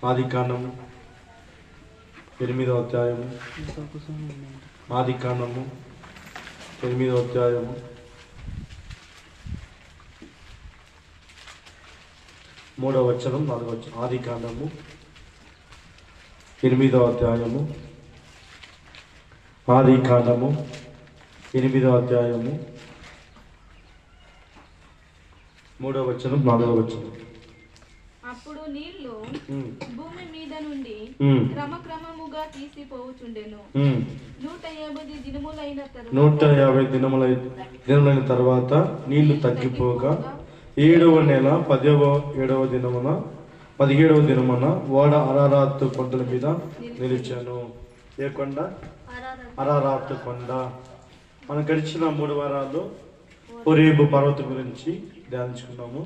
ఆదికాండము 8వ అధ్యాయము. ఆదికాండము 8వ అధ్యాయము 3వ వచనం 4వ వచనం. ఆదికాండము 8వ అధ్యాయము. ఆదికాండము 8వ అధ్యాయము 3వ వచనం 4వ వచనం. అప్పుడు నీళ్లు భూమి మీద నుండి క్రమక్రమముగా తీసిపోవుచుండెను. 150 దినములైన తర్వాత నీళ్లు తగ్గిపోగా 7వ నెల 17వ దినమున ఓడ అరారాతు కొండల మీద నిలిచాను. ఏ కొండ? అరారాతు కొండ. మనం గడిచిన 3 వారాలు హోరేబు పర్వతం గురించి ధ్యానించుకున్నాము.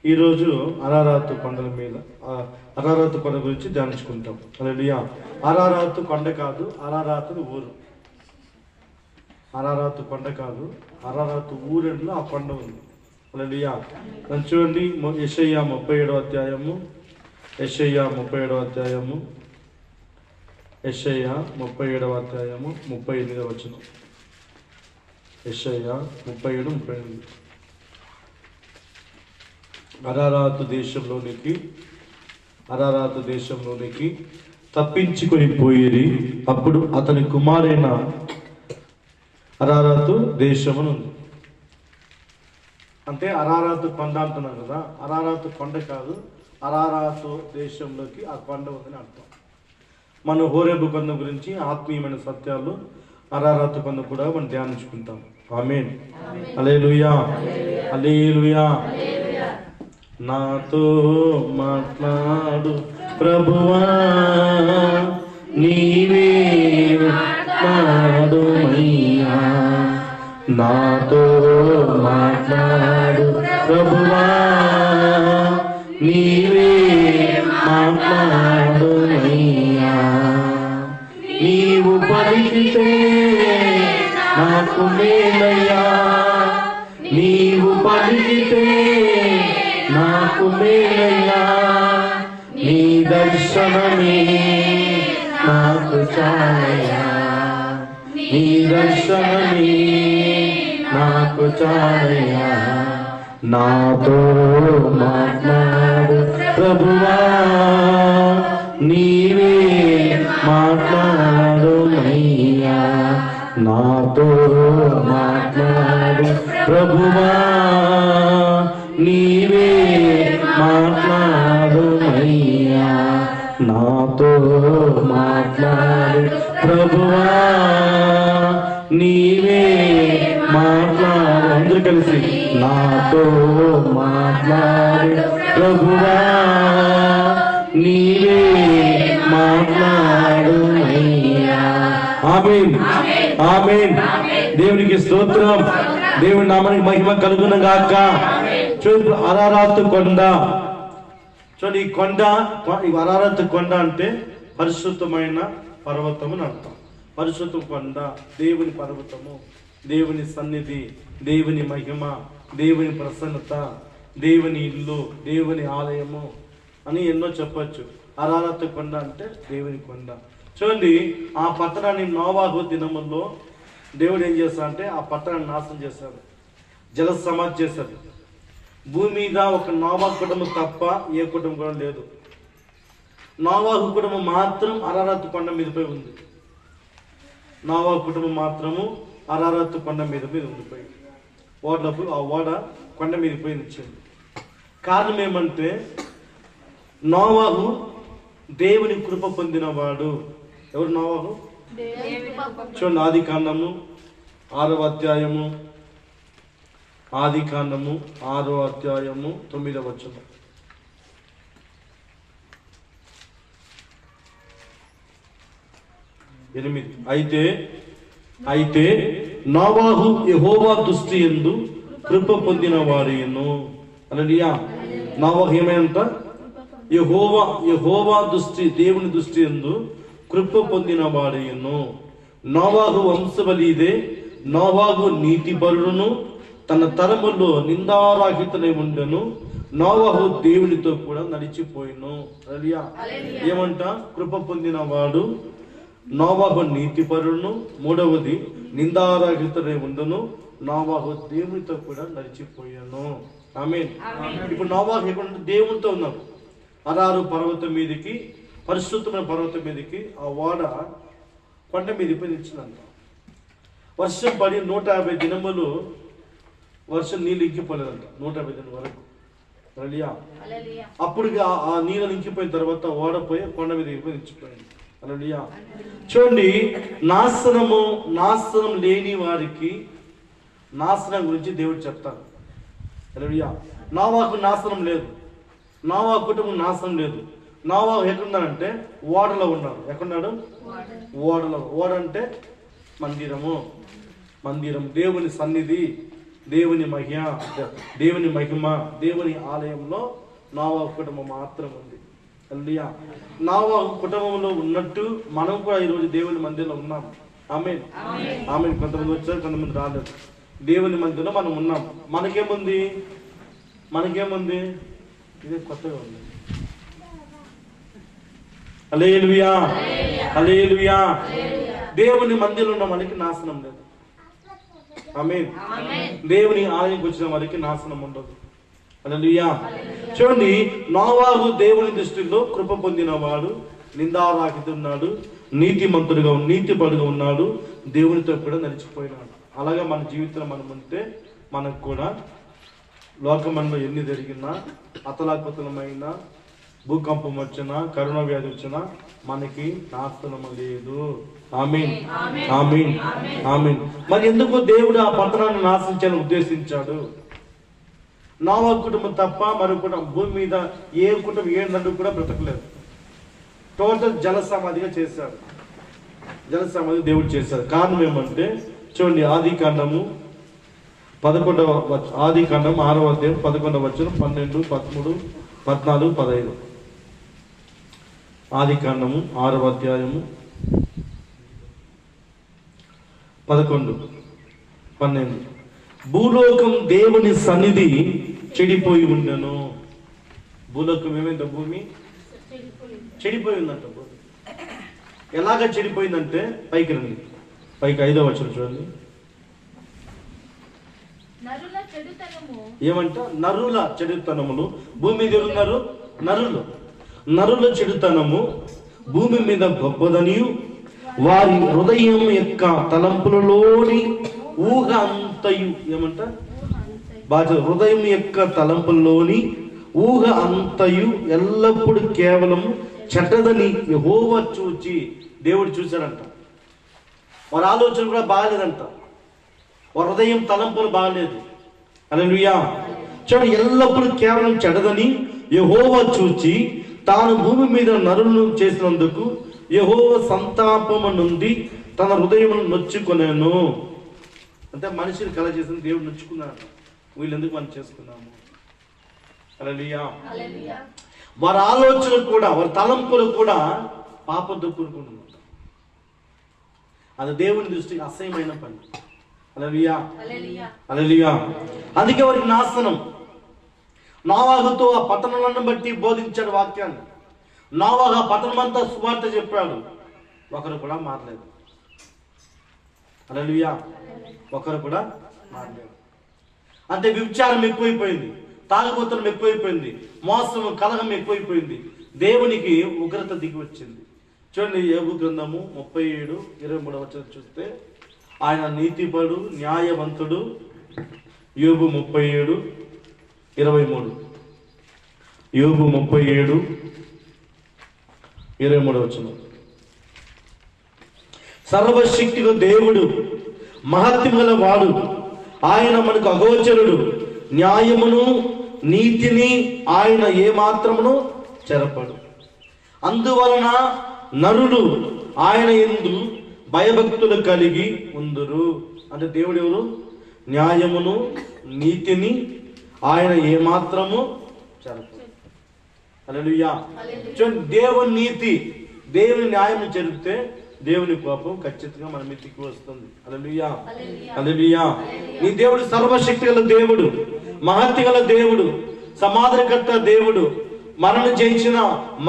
ఈరోజు అరారాతు కొండల మీద అరారాతు కొండ గురించి ధ్యానించుకుంటాం. హల్లెలూయా. అరారాతు కొండ కాదు, అరారాతు ఊరు. అరారాతు కొండ కాదు, అరారాతు ఊరిలో ఆ కొండ ఉంది. హల్లెలూయా. చూడండి, యెషయా 37వ అధ్యాయము. యెషయా 37వ అధ్యాయము. యెషయా 37వ అధ్యాయము 38వ వచనం. యెషయా 37:38. అరారాతు దేశంలోనికి తప్పించుకొని పోయిరి. అప్పుడు అతని కుమారైన అరారాతు దేశమును ఉంది. అంటే అరారాతు కొండ అంటున్నారు కదా, అరారాతు కొండ కాదు, అరారాతు దేశంలోకి ఆ కొండ ఉందని అర్థం. మనం హోరేబు కొండ గురించి ఆత్మీయమైన సత్యాలు అరారాతు కొండ కూడా మనం ధ్యానించుకుంటాం. ఆమేన్. హల్లెలూయా. హల్లెలూయా. నాతో మాట్లాడు ప్రభువా, నీవే మాట్లాడుమయ్యా. నాతో మాట్లాడు ప్రభువా, నీవే మాట్లాడుమయ్యా. నీవు పలికితే నాకు మేలయ్యా, నీవు పలికితే నాకు మేలయ్యా. నీ దర్శనమే నాకు చాలయ్యా, నీ దర్శనమే నాకు చాలయ్యా. నాతో మాట్లాడు ప్రభువా, నీవే మాట్లాడుమయ్యా. నాతో మాట్లాడు ప్రభువా, నీవే మాట్లాడుమయ్యా. నాతో మాట్లాడు ప్రభువా, నీవే మాట్లాడు. అందరూ కలిసి నాతో మాట్లాడు ప్రభువా, నీవే మాట్లాడుమయ్యా. ఆమేన్. ఆమేన్. దేవునికి స్తోత్రం. దేవుని నామానికి మహిమ కలుగును గాక. చూడు, అరారాతు కొండ. చూడండి, ఈ కొండ, ఈ అరారాతు కొండ అంటే పరిశుద్ధమైన పర్వతము అని అర్థం. పరిశుద్ధ కొండ, దేవుని పర్వతము, దేవుని సన్నిధి, దేవుని మహిమ, దేవుని ప్రసన్నత, దేవుని ఇల్లు, దేవుని ఆలయము అని ఎన్నో చెప్పచ్చు. అరారాతు కొండ అంటే దేవుని కొండ. చూడండి, ఆ పట్టణాన్ని నోవాహు దినముల్లో దేవుడు ఏం చేస్తాడంటే ఆ పట్టణాన్ని నాశనం చేశాడు, జల సమాధి చేశాడు. భూమి మీద ఒక నోవాహు కుటుంబం తప్ప ఏ కుటుంబం కూడా లేదు. నోవాహు కుటుంబం మాత్రం అరారాతు కొండ మీదపై ఉంది. నోవాహు కుటుంబం మాత్రము అరారాతు కొండ మీద ఉండిపోయింది. ఓడప్పుడు ఆ ఓడ కొండ మీద పోయి నిచ్చింది. కారణం ఏమంటే నోవాహు దేవుని కృప పొందినవాడు. ఎవరు నోవాహు? చూడండి, ఆదికాండము 6వ అధ్యాయము. ఆదికాండము 6వ అధ్యాయము 9వ వచనం. అయితే నోవాహు యెహోవా దృష్టి యందు కృప పొందిన వాడేను. హల్లెలూయా. నోవాహు ఏమైనంట? యెహోవా దృష్టి, దేవుని దృష్టి యందు కృప పొందిన వాడేను. నోవాహు వంశబలిదే. నోవాహు నీతిపరుడును, తన తరములో నిందారాహితుడై ఉండెను. నోవహు దేవునితో కూడా నడిచిపోయిను. హల్లెలూయా. ఏమంట? కృప పొందిన వాడు నోవహు నీతిపరుడును, మూడవది నిందారహితుడై ఉండును, నోవహు దేవునితో కూడా నడిచిపోయాను. ఆమేన్. ఇప్పుడు నోవహు ఎక్కడ? దేవునితో ఉన్నాడు. అరారు పర్వతం మీదకి, పరిశుద్ధమైన పర్వతం మీదకి ఆ ఓడ కొండ మీద నిలిచిందంట. వర్షం పడి 150 దినములు వర్షం నీళ్ళు ఇంకిపోలేదంట. 150 దినం వరకు. హల్లెలూయా. అప్పుడు ఆ నీళ్ళు ఇంకిపోయిన తర్వాత ఓడపోయి కొండ మీద నిలిచిపోయింది. హల్లెలూయా. చూడండి, నాశనం లేని వారికి నాశనం గురించి దేవుడు చెప్తాడు. హల్లెలూయా. నోవహుకు నాశనం లేదు, నోవహు కుటుంబం నాశనం లేదు. నోవహు ఎక్కడున్నాడంటే ఓడలో ఉన్నాడు. ఎక్కడున్నాడు? ఓడలో. ఓడ అంటే మందిరం, దేవుని సన్నిధి, దేవుని మహిమ, దేవుని ఆలయంలో నోవహు కుటుంబం మాత్రం ఉంది. హల్లెలూయా. నోవహు కుటుంబంలో ఉన్నట్టు మనం కూడా ఈరోజు దేవుని మందిరంలో ఉన్నాం. ఆమేన్. కొంతమంది వచ్చారు, కొంతమంది రాలేదు. దేవుని మందిరంలో మనం ఉన్నాం. మనకేముంది? ఇదే కొత్తగా ఉంది. హల్లెలూయా. దేవుని మందిరంలో ఉన్న మనకి నాశనం లేదు. ఆమేన్. దేవుని ఆలయంకి వచ్చిన వారికి నాశనం ఉండదు. హల్లెలూయా. చూడండి, నోవహు దేవుని దృష్టిలో కృప పొందిన వాడు, నిందారహితుడున్నాడు, నీతిపరుడుగా ఉన్నాడు, దేవునితో కూడా నడిచిపోయినాడు. అలాగా మన జీవితంలో మనం ఉంటే మనకు కూడా లోకమంలో ఎన్ని జరిగినా, అతలాకుతలమైన భూకంపం వచ్చినా, కరోనా వ్యాధి వచ్చినా మనకి నాశనం లేదు. ఆమేన్. మరి ఎందుకు దేవుడు ఆ పట్టణాన్ని నాశించాలని ఉద్దేశించాడు? నోవహు కుటుంబం తప్ప మరో కుటుంబం భూమి మీద ఏ కుటుంబం ఏ నడు కూడా బ్రతకలేదు. టోటల్ జలసమాధిగా చేశాడు. జలసమాధి దేవుడు చేశాడు. కారణం ఏమంటే చూడండి, ఆది కాండము 6వ అధ్యాయం 11వ వచనం, 12, 13, 14, 15. ఆది కాండము 6వ అధ్యాయము 11, 12. భూలోకం దేవుని సన్నిధి చెడిపోయి ఉండెను. భూలోకం ఏమైందో? భూమి చెడిపోయి ఉందంట. భూమి ఎలాగ చెడిపోయిందంటే పైకి రండి, పైకి 5వ వచనం చూడండి. ఏమంట? నరుల చెడుతనములు భూమి మీద ఉన్నారు. నరుల చెడుతనము భూమి మీద గొప్పదనియు, వారి హృదయం యొక్క తలంపులలోని ఊహ అంతయు. ఏమంట? హృదయం యొక్క తలంపుల్లోని ఊహ అంతయు ఎల్లప్పుడూ కేవలం చెడ్డదని యెహోవా చూచి, దేవుడు చూశాడంట. వారి ఆలోచన కూడా బాగలేదంట, వారి హృదయం తలంపులు బాగలేదు. హల్లెలూయా. చూడండి, ఎల్లప్పుడూ కేవలం చెడ్డదని యెహోవా చూచి తాను భూమి మీద నరులను చేసినందుకు యెహోవా సంతాపము నుండి తన హృదయమును నొచ్చుకొనెను. అంటే మనిషిని కల చేసిన దేవుడు నొచ్చుకున్నాడు. వీళ్ళు ఎందుకు మనం చేసుకున్నాము? హల్లెలూయా. వారి ఆలోచనలు కూడా, వారి తలంపులు కూడా పాపంతో కూడుకున్నది. అది దేవుని దృష్టికి అసహ్యమైన పని. హల్లెలూయా. అందుకే వారికి నాశనం. నోవహుతో ఆ పట్టణాలను బట్టి బోధించాడు వాక్యాన్ని. నోవహు ఆ పట్టణం అంతా సువార్త చెప్పాడు. ఒకరు కూడా మారలేదు. హల్లెలూయా. ఒకరు కూడా మారలేదు. అంటే వ్యభిచారం ఎక్కువైపోయింది, తాగుబోతనం ఎక్కువైపోయింది, మోసం కలహం ఎక్కువైపోయింది. దేవునికి ఉగ్రత దిగి వచ్చింది. చూడండి, యోబు గ్రంథము 37:23 వచనం చూస్తే, ఆయన నీతిపరుడు, న్యాయవంతుడు. యోబు 37:23. యోబు 37:23 వచనం. సర్వశక్తిగా దేవుడు, మహత్యము గల వాడు, ఆయన మనకు అగోచరుడు. న్యాయమును నీతిని ఆయన ఏమాత్రమును చెరపడు. అందువలన నరులు ఆయన యందు భయభక్తులు కలిగి ఉందురు. అంటే దేవుడు ఎవరు? న్యాయమును నీతిని ఆయన ఏమాత్రము చెరపడు. హల్లెలూయా. దేవుని నీతి, దేవుని న్యాయం చెరిపితే దేవుని కోపం ఖచ్చితంగా మన మీదకి వస్తుంది. హల్లెలూయా. హల్లెలూయా. ఈ దేవుడు సర్వశక్తి గల దేవుడు, మహత్య గల దేవుడు, సమాధానకర్త దేవుడు, మరణం జయించిన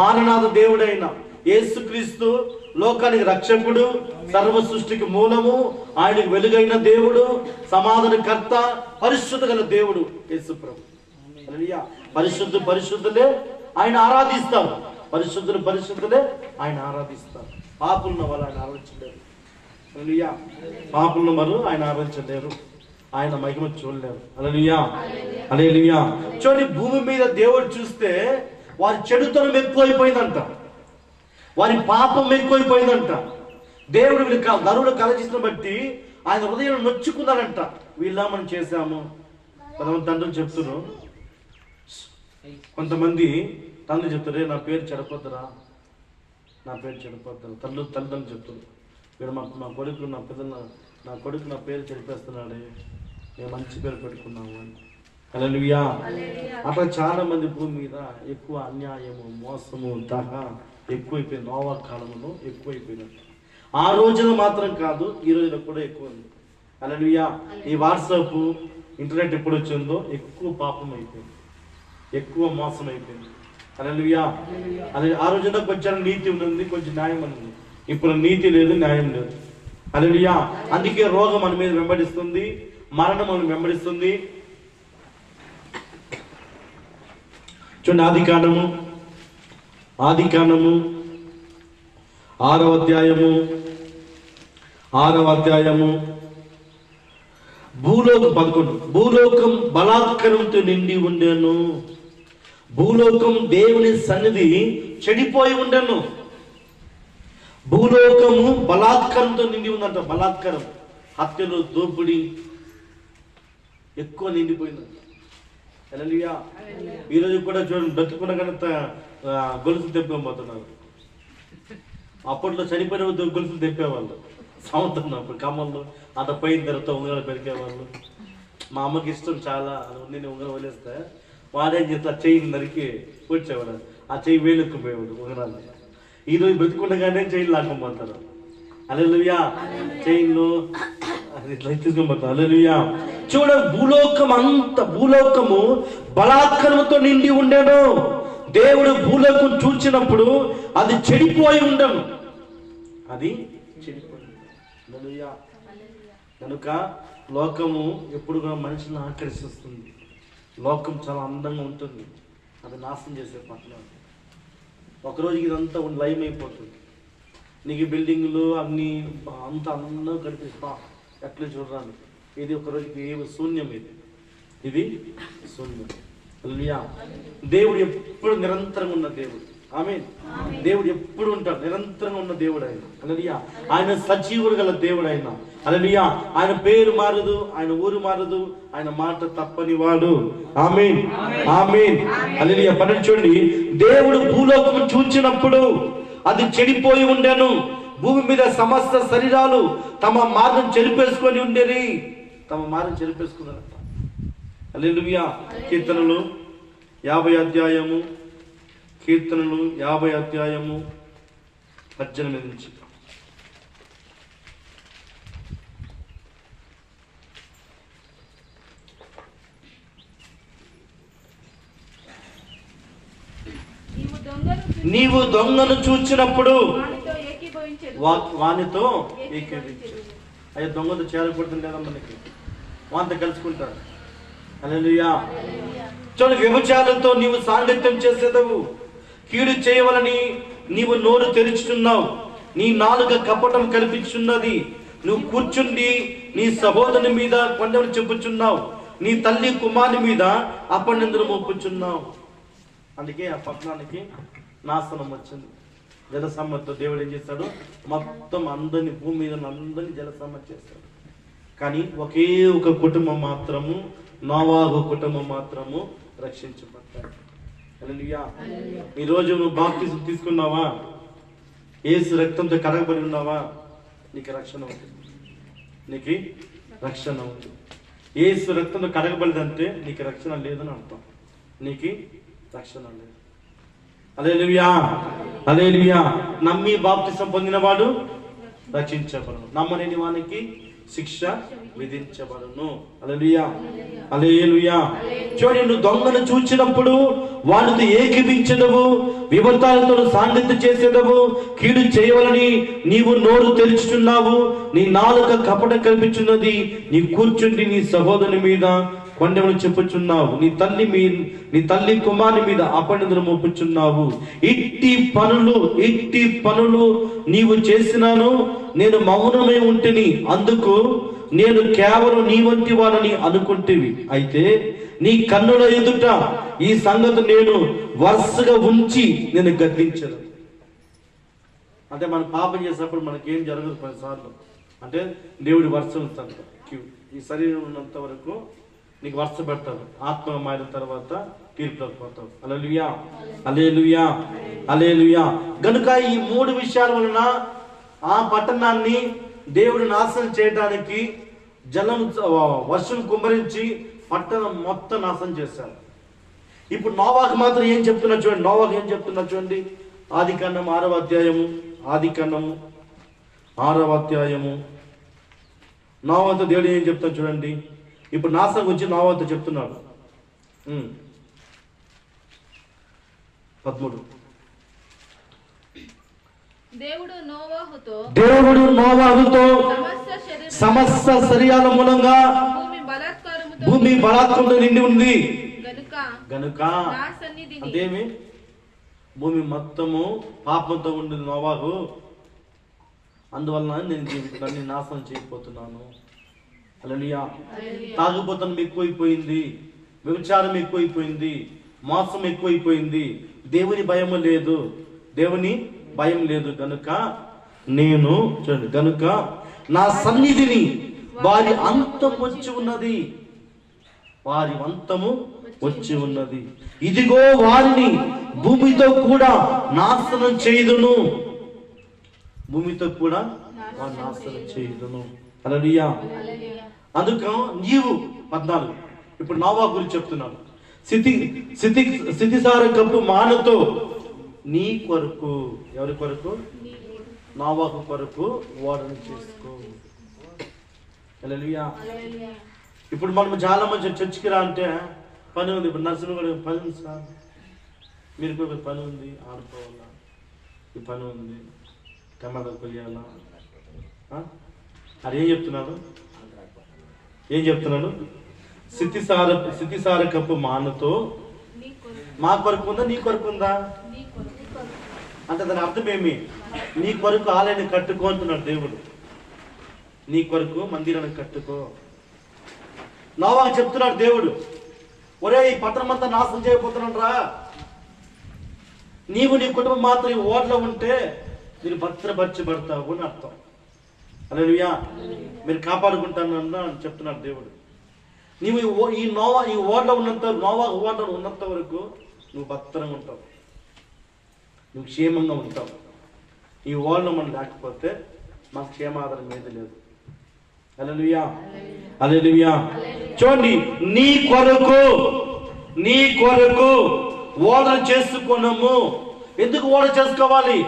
మాననాథ దేవుడైన యేసుక్రీస్తు లోకానికి రక్షకుడు, సర్వ సృష్టికి మూలము, ఆయనకు వెలుగైన దేవుడు, సమాధానకర్త, పరిశుద్ధ గల దేవుడు యేసు ప్రభు. హల్లెలూయా. పరిశుద్ధులే ఆయన ఆరాధిస్తారు. పరిశుద్ధులే ఆయన ఆరాధిస్తారు. పాపులున్న వాళ్ళు ఆయన ఆరాధించలేరు. హల్లెలూయా. పాపులున్న వారు ఆయన ఆరాధించలేరు. ఆయన మహిమ చూడలేరు. హల్లెలూయా. హల్లెలూయా. చూడండి, భూమి మీద దేవుడు చూస్తే వారి చెడుతనం ఎక్కువైపోయిందంట, వారి పాపం ఎక్కువైపోయిందంట. దేవుడు నరువులు కలజిస్తున్న బట్టి ఆయన హృదయం నొచ్చుకున్నాడంట. వీళ్ళ మనం చేశాము. కొంతమంది తండ్రులు చెప్తున్నారు, కొంతమంది తండ్రులు చెప్తారే నా పేరు చెడపోద్దురా, నా పేరు చెడిపోతారు. తల్లిదండ్రులు చెప్తారు, వీడు మా కొడుకు నా పిల్లలు నా కొడుకు నా పేరు చెడిపేస్తున్నాడే, మేము మంచి పేరు పెట్టుకున్నాము అని. హల్లెలూయా. అట్లా చాలా మంది భూమి మీద ఎక్కువ అన్యాయము, మోసము, దహ ఎక్కువైపోయింది. నోవా కాలంలో ఎక్కువైపోయినట్టు. ఆ రోజున మాత్రం కాదు, ఈ రోజున కూడా ఎక్కువ ఉంది. హల్లెలూయా. ఈ వాట్సాప్, ఇంటర్నెట్ ఎప్పుడు వచ్చిందో ఎక్కువ పాపం అయిపోయింది, ఎక్కువ మోసం అయిపోయింది. హల్లెలూయా. అదే ఆ రోజున కొంచెం నీతి ఉంది, కొంచెం న్యాయం ఉంది. ఇప్పుడు నీతి లేదు, న్యాయం లేదు. హల్లెలూయా. అందుకే రోగం మన మీద వెంబడిస్తుంది, మరణం మనం వెంబడిస్తుంది. చూడండి, ఆది కాండము 6వ అధ్యాయము భూలోకం బలాత్కారంతో నిండి ఉండెను. భూలోకం దేవుని సన్నిధి చెడిపోయి ఉండెను. భూలోకము బలాత్కారంతో నిండి ఉందంట. బలాత్కారం, హత్యలు, దోపిడీ ఎక్కువ నిండిపోయిందంట. హల్లెలూయా. ఈరోజు కూడా చూడండి, బ్రతుకున్న కనుక గొలుసులు తెప్పకపోతున్నారు. అప్పట్లో చనిపోయిన గొలుసులు తెప్పేవాళ్ళు. సంవత్సరం అప్పుడు కమ్మల్లో అంత పైన తర్వాత ఉంగరాలు పెరికేవాళ్ళు. మా అమ్మకి ఇష్టం చాలా, నేను ఉంగరం వదిలేస్తే వాడేం చేస్తా చెయ్యి నరికి కూర్చేవాడు. ఆ చెయ్యి వేలెక్కుపోయేవాడు ఉంగరాలు. ఈరోజు బ్రతుకుండగానే చెయ్యి లాక్కపోతారు. హల్లెలూయా. చైన్లు ఇట్లా తీసుకొని. హల్లెలూయా. చూడ, భూలోకము బలాత్కారంతో నిండి ఉండేను. దేవుడు భూలోకం చూచినప్పుడు అది చెడిపోయి ఉండను, అది చెడిపోయి. హల్లెలూయా. కనుక లోకము ఎప్పుడు కూడా మనిషిని ఆకర్షిస్తుంది. లోకం చాలా అందంగా ఉంటుంది, అది నాశనం చేసే పట్టణం. ఒకరోజుకి ఇదంతా లైవ్ అయిపోతుంది. నీకు బిల్డింగ్లు అన్నీ అంత అందంగా కనిపిస్తా ఎట్లా చూడరాను. ఇది ఒక రోజుకి శూన్యం. ఇది శూన్యం. హల్లెలూయా. దేవుడు ఎప్పుడు నిరంతరంగా ఉన్న దేవుడు. ఆమేన్. దేవుడు ఎప్పుడు ఉంటాడు, నిరంతరంగా ఉన్న దేవుడు ఆయన. హల్లెలూయా. ఆయన సజీవుడు గల దేవుడు ఆయన. హల్లెలూయా. ఆయన పేరు మారదు, ఆయన ఊరు మారదు, ఆయన మాట తప్పని వాడు. ఆమేన్, ఆమేన్. హల్లెలూయా. పన్నెండు చూడండి, దేవుడు భూలోకము చూచినప్పుడు అది చెడిపోయి ఉండెను. భూమి మీద సమస్త శరీరాలు తమ మార్గం చెరిపేసుకొని ఉండేది. తమ మార్గం చెరిపేసుకున్నారట. హల్లెలూయా. కీర్తనలు 50 అధ్యాయము 18 నుంచి. నీవు దొంగను చూచినప్పుడు వానితో ఏకీభవించు. అయ్యా, దొంగతో చేరకూడదు లేదా మనకి, వాంత కలుసుకుంటారు. హల్లెలూయా. చూడు, వ్యభిచారంతో నీవు సాంగత్యం చేసేదవు, కీడు చేయవలని నీవు నోరు తెరుచుతున్నావు, నీ నాలుక కపటం కల్పించున్నది. నువ్వు కూర్చుండి నీ సహోదరుని మీద కొండలు చెప్పుచున్నావు, నీ తల్లి కుమారుని మీద అపనిందలు మోపుచున్నావు. అందుకే ఆ పట్టణానికి నాశనం వచ్చింది. జలసమ్మతో దేవుడు ఏం చేస్తాడు, మొత్తం అందరిని, భూమి మీద అందరినీ జలసమ్మ చేస్తాడు. కానీ ఒకే ఒక కుటుంబం మాత్రము, నోవాహు కుటుంబం మాత్రము రక్షించబడ్డాడు. హల్లెలూయా. ఈరోజు నువ్వు బాప్తిజం తీసుకున్నావా, యేసు రక్తంతో కడగబడి ఉన్నావా, నీకు రక్షణ ఉంది. నీకు రక్షణ ఉంది. యేసు రక్తంతో కడగబడిదంటే నీకు రక్షణ లేదని అర్థం. నీకు రక్షణ లేదు. హల్లెలూయా. హల్లెలూయా. నమ్మి బాప్తిసం పొందినవాడు రక్షించబడను, నమ్మలేని వానికి శిక్ష విధించబడును. హల్లెలూయా, హల్లెలూయా. చూడండి, నువ్వు దొంగను చూచినప్పుడు వానితో ఏకీభించదవు, విభతాలతో సాంగత్యం చేసేదవు, కీడు చేయవలని నీవు నోరు తెరుచుచున్నావు, నీ నాలుక కపట కల్పించున్నది, నీ కూర్చుండి నీ సహోదరుని మీద కొండెములు చెప్పుచున్నావు, నీ తల్లి కుమారుని మీద అపనిందలు మోపుచున్నావు. ఇట్టి పనులు నీవు చేసినాను, నేను మౌనమై ఉంటిని, అందుకు నేను కేవలం నీ వంటి వాడని అనుకుంటేవి. అయితే నీ కన్నుల ఎదుట ఈ సంగతి నేను వరుసగా ఉంచి నేను గద్దించను. అంటే మనం పాపం చేసినప్పుడు మనకేం జరగదు కొన్నిసార్లు. అంటే దేవుడి వరుస ఉంచుతాడు, ఈ శరీరం ఉన్నంత వరకు నీకు వరుస పెడతాడు, ఆత్మ మారిన తర్వాత తీర్పులోకి పోతావు. హల్లెలూయా, హల్లెలూయా, హల్లెలూయా. గనుక ఈ 3 విషయాల వలన ఆ పట్టణాన్ని దేవుడు నాశనం చేయడానికి వర్షం కుమ్మరించి పట్టణం మొత్తం నాశనం చేశాడు. ఇప్పుడు నోవాహు మాత్రం ఏం చెప్తున్నా చూడండి. నోవాహు ఏం చెప్తున్నా చూడండి. ఆదికాండం 6వ అధ్యాయము, ఆదికాండము 6వ అధ్యాయము. నోవాహుతో దేవుడు ఏం చెప్తాడు చూడండి. ఇప్పుడు నాశనం గురించి నోవాహుతో చెప్తున్నాడు. 13. దేవుడు నోవాహుతో సమస్త శరీరాల మూలంగా భూమి బలాత్కారంతో నిండి ఉంది గనుక అదేమి భూమి మొత్తము పాపంతో ఉండింది నోవాహు, అందువలన నేను దాన్ని నాశనం చేయకపోతున్నాను. హల్లెలూయా. తాగుబోతనం ఎక్కువైపోయింది, వ్యభిచారం ఎక్కువైపోయింది, మోసం ఎక్కువైపోయింది, దేవుని భయం లేదు గనుక నేను చూడండి, గనుక నా సన్నిధిని వారి అంతం వచ్చి ఉన్నది, ఇదిగో వారిని భూమితో కూడా నాశనం చేయుదును, నాశనం చేయుదును. హల్లెలూయా. అందుక నీవు 14. ఇప్పుడు నోవాహు గురించి చెప్తున్నాను. స్థితిసార కప్పు మానతో నీ కొరకు, ఎవరి కొరకు? నోవాహు కొరకు ఓడను చేసుకో. హల్లెలూయా. ఇప్పుడు మనం చాలా మంది చర్చికి రా అంటే పని ఉంది. ఇప్పుడు నర్సులు కూడా పని ఉంది సార్, మీరు కూడా పని ఉంది, ఆడుకోవాలా, ఈ పని ఉంది, టమాటా కొయ్యాలా. అది ఏం చెప్తున్నాడు? స్థితిసార కప్పు మానతో మా కొరకు ఉందా, నీ కొరకు ఉందా అంటే దాని అర్థం ఏమి? నీ కొరకు ఆలయాన్ని కట్టుకో అంటున్నాడు దేవుడు. నీ కొరకు మందిరాన్ని కట్టుకో. నోవాహు చెప్తున్నాడు దేవుడు, ఒరే ఈ పట్టణం అంతా నాశనం చేయబోతున్నాడు రా, నీవు నీ కుటుంబం మాత్రం ఈ ఓడలో ఉంటే మీరు భద్రపరచబడతావు అని అర్థం. హల్లెలూయా. మీరు కాపాడుకుంటాను అని చెప్తున్నాడు దేవుడు. నీవు ఈ ఓడలో నోవాహు ఓడలో ఉన్నంత వరకు నువ్వు భద్రంగా ఉంటావు, నువ్వు క్షేమంగా ఉంటావు. ఈ ఓడలో మనం లేకపోతే మాకు క్షేమాధారం మీద లేదు. హల్లెలూయా, హల్లెలూయా. చూడండి, నీ కొరకు ఓడలు చేసుకున్నాము. ఎందుకు ఓడ చేసుకోవాలి?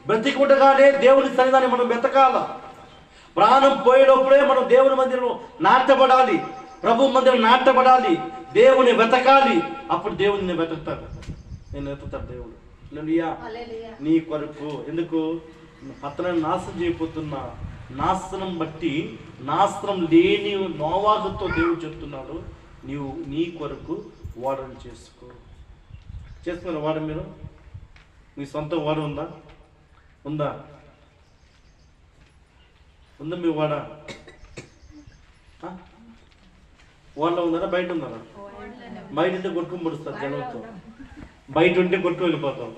బ్రతికుండగానే దేవుని సన్నిధాన్ని మనం వెతకాల. ప్రాణం పోయేటప్పుడే మనం దేవుని మందిరం నాటబడాలి, ప్రభు మందిరం నాటబడాలి, దేవుని వెతకాలి. అప్పుడు దేవుని వెతుకుతాడు, నేను వెతుకుతాడు దేవుడు. హల్లెలూయా. నీ కొరకు. ఎందుకు? పట్టణాన్ని నాశనం చేయబోతున్నా నాశనం బట్టి, నాశనం లేని నోవాహుతో దేవుడు చెప్తున్నాడు, నీవు నీ కొరకు ఓడను చేసుకున్నారు. వాడ మీరు మీ సొంత ఓడ ఉందా? ఉందా మీ ఓడ? ఓడలో ఉన్నారా, బయట ఉన్నారా? బయట ఉంటే కొట్టుకుని పడుస్తారు జనంతో, బయట ఉంటే కొట్టు వెళ్ళిపోతాం.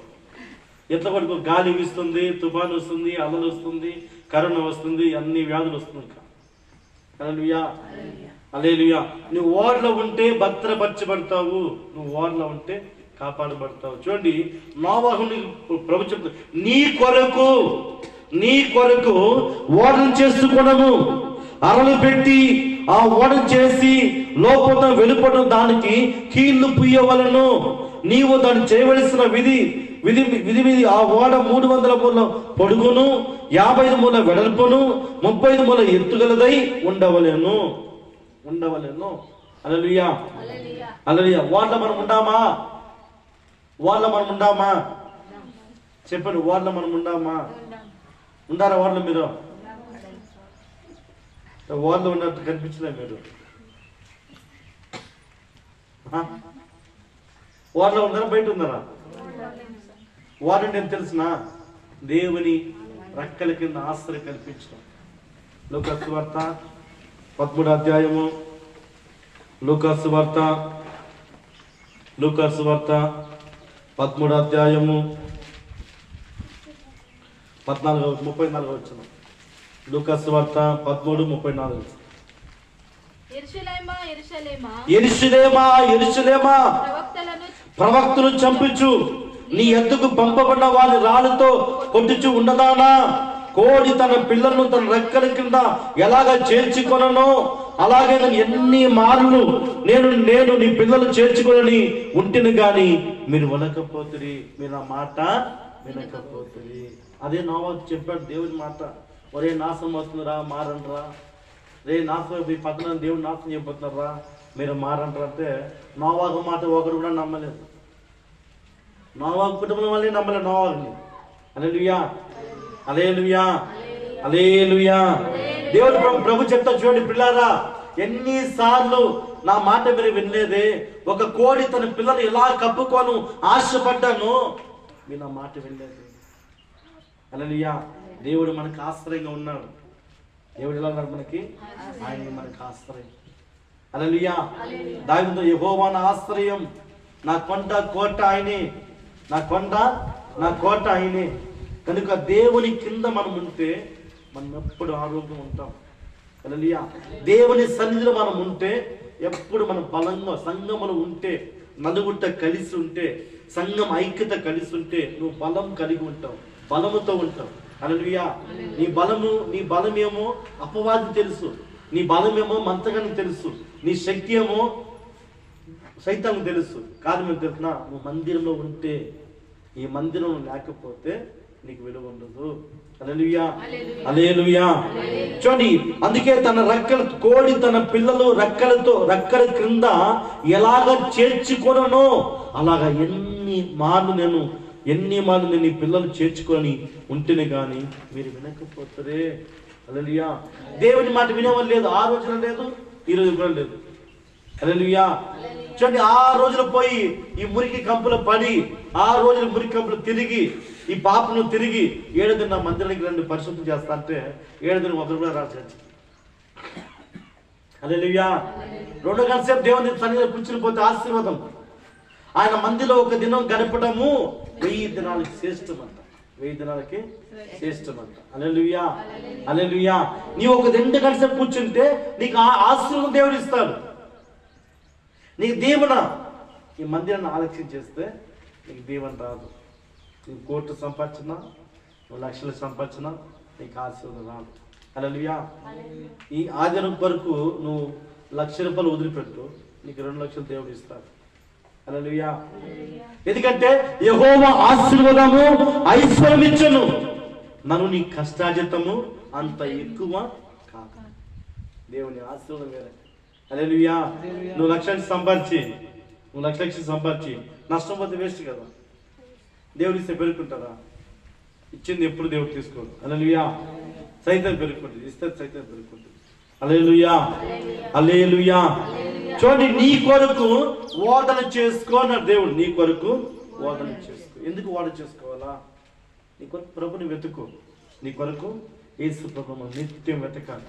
ఎట్లా కొట్టుకో? గాలి వీస్తుంది, తుఫాను వస్తుంది, అలలు వస్తుంది, కరోనా వస్తుంది, అన్ని వ్యాధులు వస్తుంది. హల్లెలూయా, హల్లెలూయా. నువ్వు ఓడలో ఉంటే భద్రపరచబడతావు, నువ్వు ఓడలో ఉంటే కాపాడబడతావు. చూడండి, నోవాహుని ప్రభు చెప్తాడు, నీ కొరకు ఓడను చేసుకున్నాము, అరలు పెట్టి ఆ ఓడ చేసి లోపల వెలుపట దానికి కీళ్లు పుయ్యవలను, నీవు దాన్ని చేయవలసిన విధి ఆ ఓడ 300 మూల పొడుగును 55 మూల వెడల్పును 35 మూల ఎత్తుగలదై ఉండవలెను. హల్లెలూయా హల్లెలూయా. ఓడలో మనం ఉండామా? చెప్పండి, ఓడలో మనం ఉండామా? ఉండారా ఓడలో? మీరు ఓడలో ఉన్నట్టు కనిపించలే మీరు. ఓడలో ఉన్నారా, బయట ఉన్నారా? ఓడ నేను తెలిసిన దేవుని రెక్కల కింద ఆశ్రయం కల్పించడం. లూకాసు వార్త 13వ అధ్యాయము. లూకాసు వార్త 13వ అధ్యాయము 34 వచ్చిన. లూకాసు వార్త 13:34. యెరూషలేమా, ప్రవక్తలు చంపించు, నీ ఎద్దుకు పంపబడిన వారి రాళ్ళతో కొట్టుచు ఉండదానా? కోడి తన పిల్లలను తన రెక్కల కింద ఎలాగ చేర్చుకొనను, అలాగే ఎన్ని మార్లు నేను నీ పిల్లలు చేర్చుకొనని ఉంటిని గాని మీరు వినకపోతురి, మీరు ఆ మాట వినకపోతురి. అదే నోవాహు చెప్పాడు దేవుని మాట. ఒరే నాశనం వస్తుందిరా, మారండ్రా. రే నాశనం, మీ పక్కన దేవుడు నాశనం చేయబోతున్నారా, మీరు మారంటారు అంటే నోవాహు మాట ఒకరు కూడా నమ్మలేదు. నోవాహు కుటుంబం వల్లే నమ్మలేదు నోవాహుని. హల్లెలూయా హల్లెలూయా హల్లెలూయా. దేవుడు ప్రభు చెప్తా చూడండి పిల్లారా, ఎన్నిసార్లు నా మాట మీరు వినలేదే. ఒక కోడి తన పిల్లలు ఎలా కప్పుకోను ఆశపడ్డాను, మీరు నా మాట వినలేదు. హల్లెలూయా. దేవుడు మనకు ఆశ్రయంగా ఉన్నాడు. దేవుడు ఎలా ఉన్నాడు మనకి? ఆయన మనకు ఆశ్రయం. హల్లెలూయా. దావీదు యెహోవా నా ఆశ్రయం, నా కొండ కోట ఆయనే, నా కోట ఆయనే. కనుక దేవుని కింద మనం ఉంటే మనం ఎప్పుడు ఆరోగ్యం ఉంటాం. హల్లెలూయా. దేవుని సన్నిధిలో మనం ఉంటే ఎప్పుడు మనం బలంగా, సంఘములో ఉంటే, నలుగుట కలిసి ఉంటే, సంఘం ఐక్యత కలిసి ఉంటే నువ్వు బలం కలిగి ఉంటావు, బలముతో ఉంటావు. హల్లెలూయా. నీ బలమేమో అపవాది తెలుసు, నీ బలమేమో మంత్రగానికి తెలుసు, నీ శక్తి ఏమో సైతానికి తెలుసు. కాదు మేము తెలుసునా, నువ్వు మందిరంలో ఉంటే, ఈ మందిరం లేకపోతే నీకు విలువ ఉండదు. హల్లెలూయా హల్లెలూయా. చూడండి, అందుకే తన రెక్కలు, కోడి తన పిల్లలు రెక్కల క్రింద ఎలాగ చేర్చుకొనను, అలాగా ఎన్ని మార్లు నేను ఈ పిల్లలు చేర్చుకొని ఉంటేనే కానీ మీరు వినకపోతారే. హల్లెలూయా. దేవుని మాట వినేవాళ్ళు లేదు, ఆ రోజున లేదు, ఈ రోజు కూడా లేదు. హల్లెలూయా. చూడండి, ఆ రోజులు పోయి ఈ మురికి కంపులో పడి, ఆ రోజులు మురికి కంపులు తిరిగి, ఈ పాపను తిరిగి 7 దిన మందిరానికి రండి పరిశుద్ధం చేస్తా అంటే 7 దిన ఒకరు కూడా రాశారు. హల్లెలూయా. 2 గంటల సేపు దేవుని సన్నిధిలో కూర్చుని పోతే ఆశీర్వాదం. ఆయన మందిలో ఒక దినం గడపడము 1000 దినాలకి శ్రేష్టమంట. 1000 దినాలకి శ్రేష్టమంట. హల్లెలూయా హల్లెలూయా. నీవు ఒక 2 గంటల సేపు కూర్చుంటే నీకు ఆశీర్వాదం దేవుడు ఇస్తాడు. నీకు దీవెన. ఈ మందిరాన్ని ఆలక్ష్యం చేస్తే నీకు దీవెన రాదు. నీకు కోట్లు సంపాదించినా, నువ్వు లక్షలు సంపాదించినా నీకు ఆశీర్వాదం రాదు. హల్లెలూయా. ఈ ఆదివారం వరకు నువ్వు ₹1,00,000 వదిలిపెట్టు, నీకు 2 లక్షలు దేవుడు ఇస్తాడు. హల్లెలూయా. ఎందుకంటే యెహోవా ఆశీర్వాదము ఐశ్వర్యం ఇచ్చును, నన్ను నీ కష్టార్జితము అంత ఎక్కువ కాదు. దేవుని ఆశీర్వాదం వేరే. హల్లెలూయా. నువ్వు లక్షలు సంపాదించి నష్టం పోతే వేస్ట్ కదా. దేవుడు ఇస్తే పెరుగుకుంటారా? ఇచ్చింది ఎప్పుడు దేవుడు తీసుకోడు. హల్లెలూయా. సైతం పెరుగుకుంటుంది, ఇస్తే సైతం పెరుగుకుంటుంది. హల్లెలూయా హల్లెలూయా. చూడండి, నీ కొరకు ఓదన చేసుకో అన్నాడు దేవుడు. నీ కొరకు ఓదన చేసుకో. ఎందుకు ఓదన చేసుకోవాలా? నీ కొరకు ప్రభుని వెతుకు. నీ కొరకు యేసు ప్రభువు నిత్యం వెతకాలి.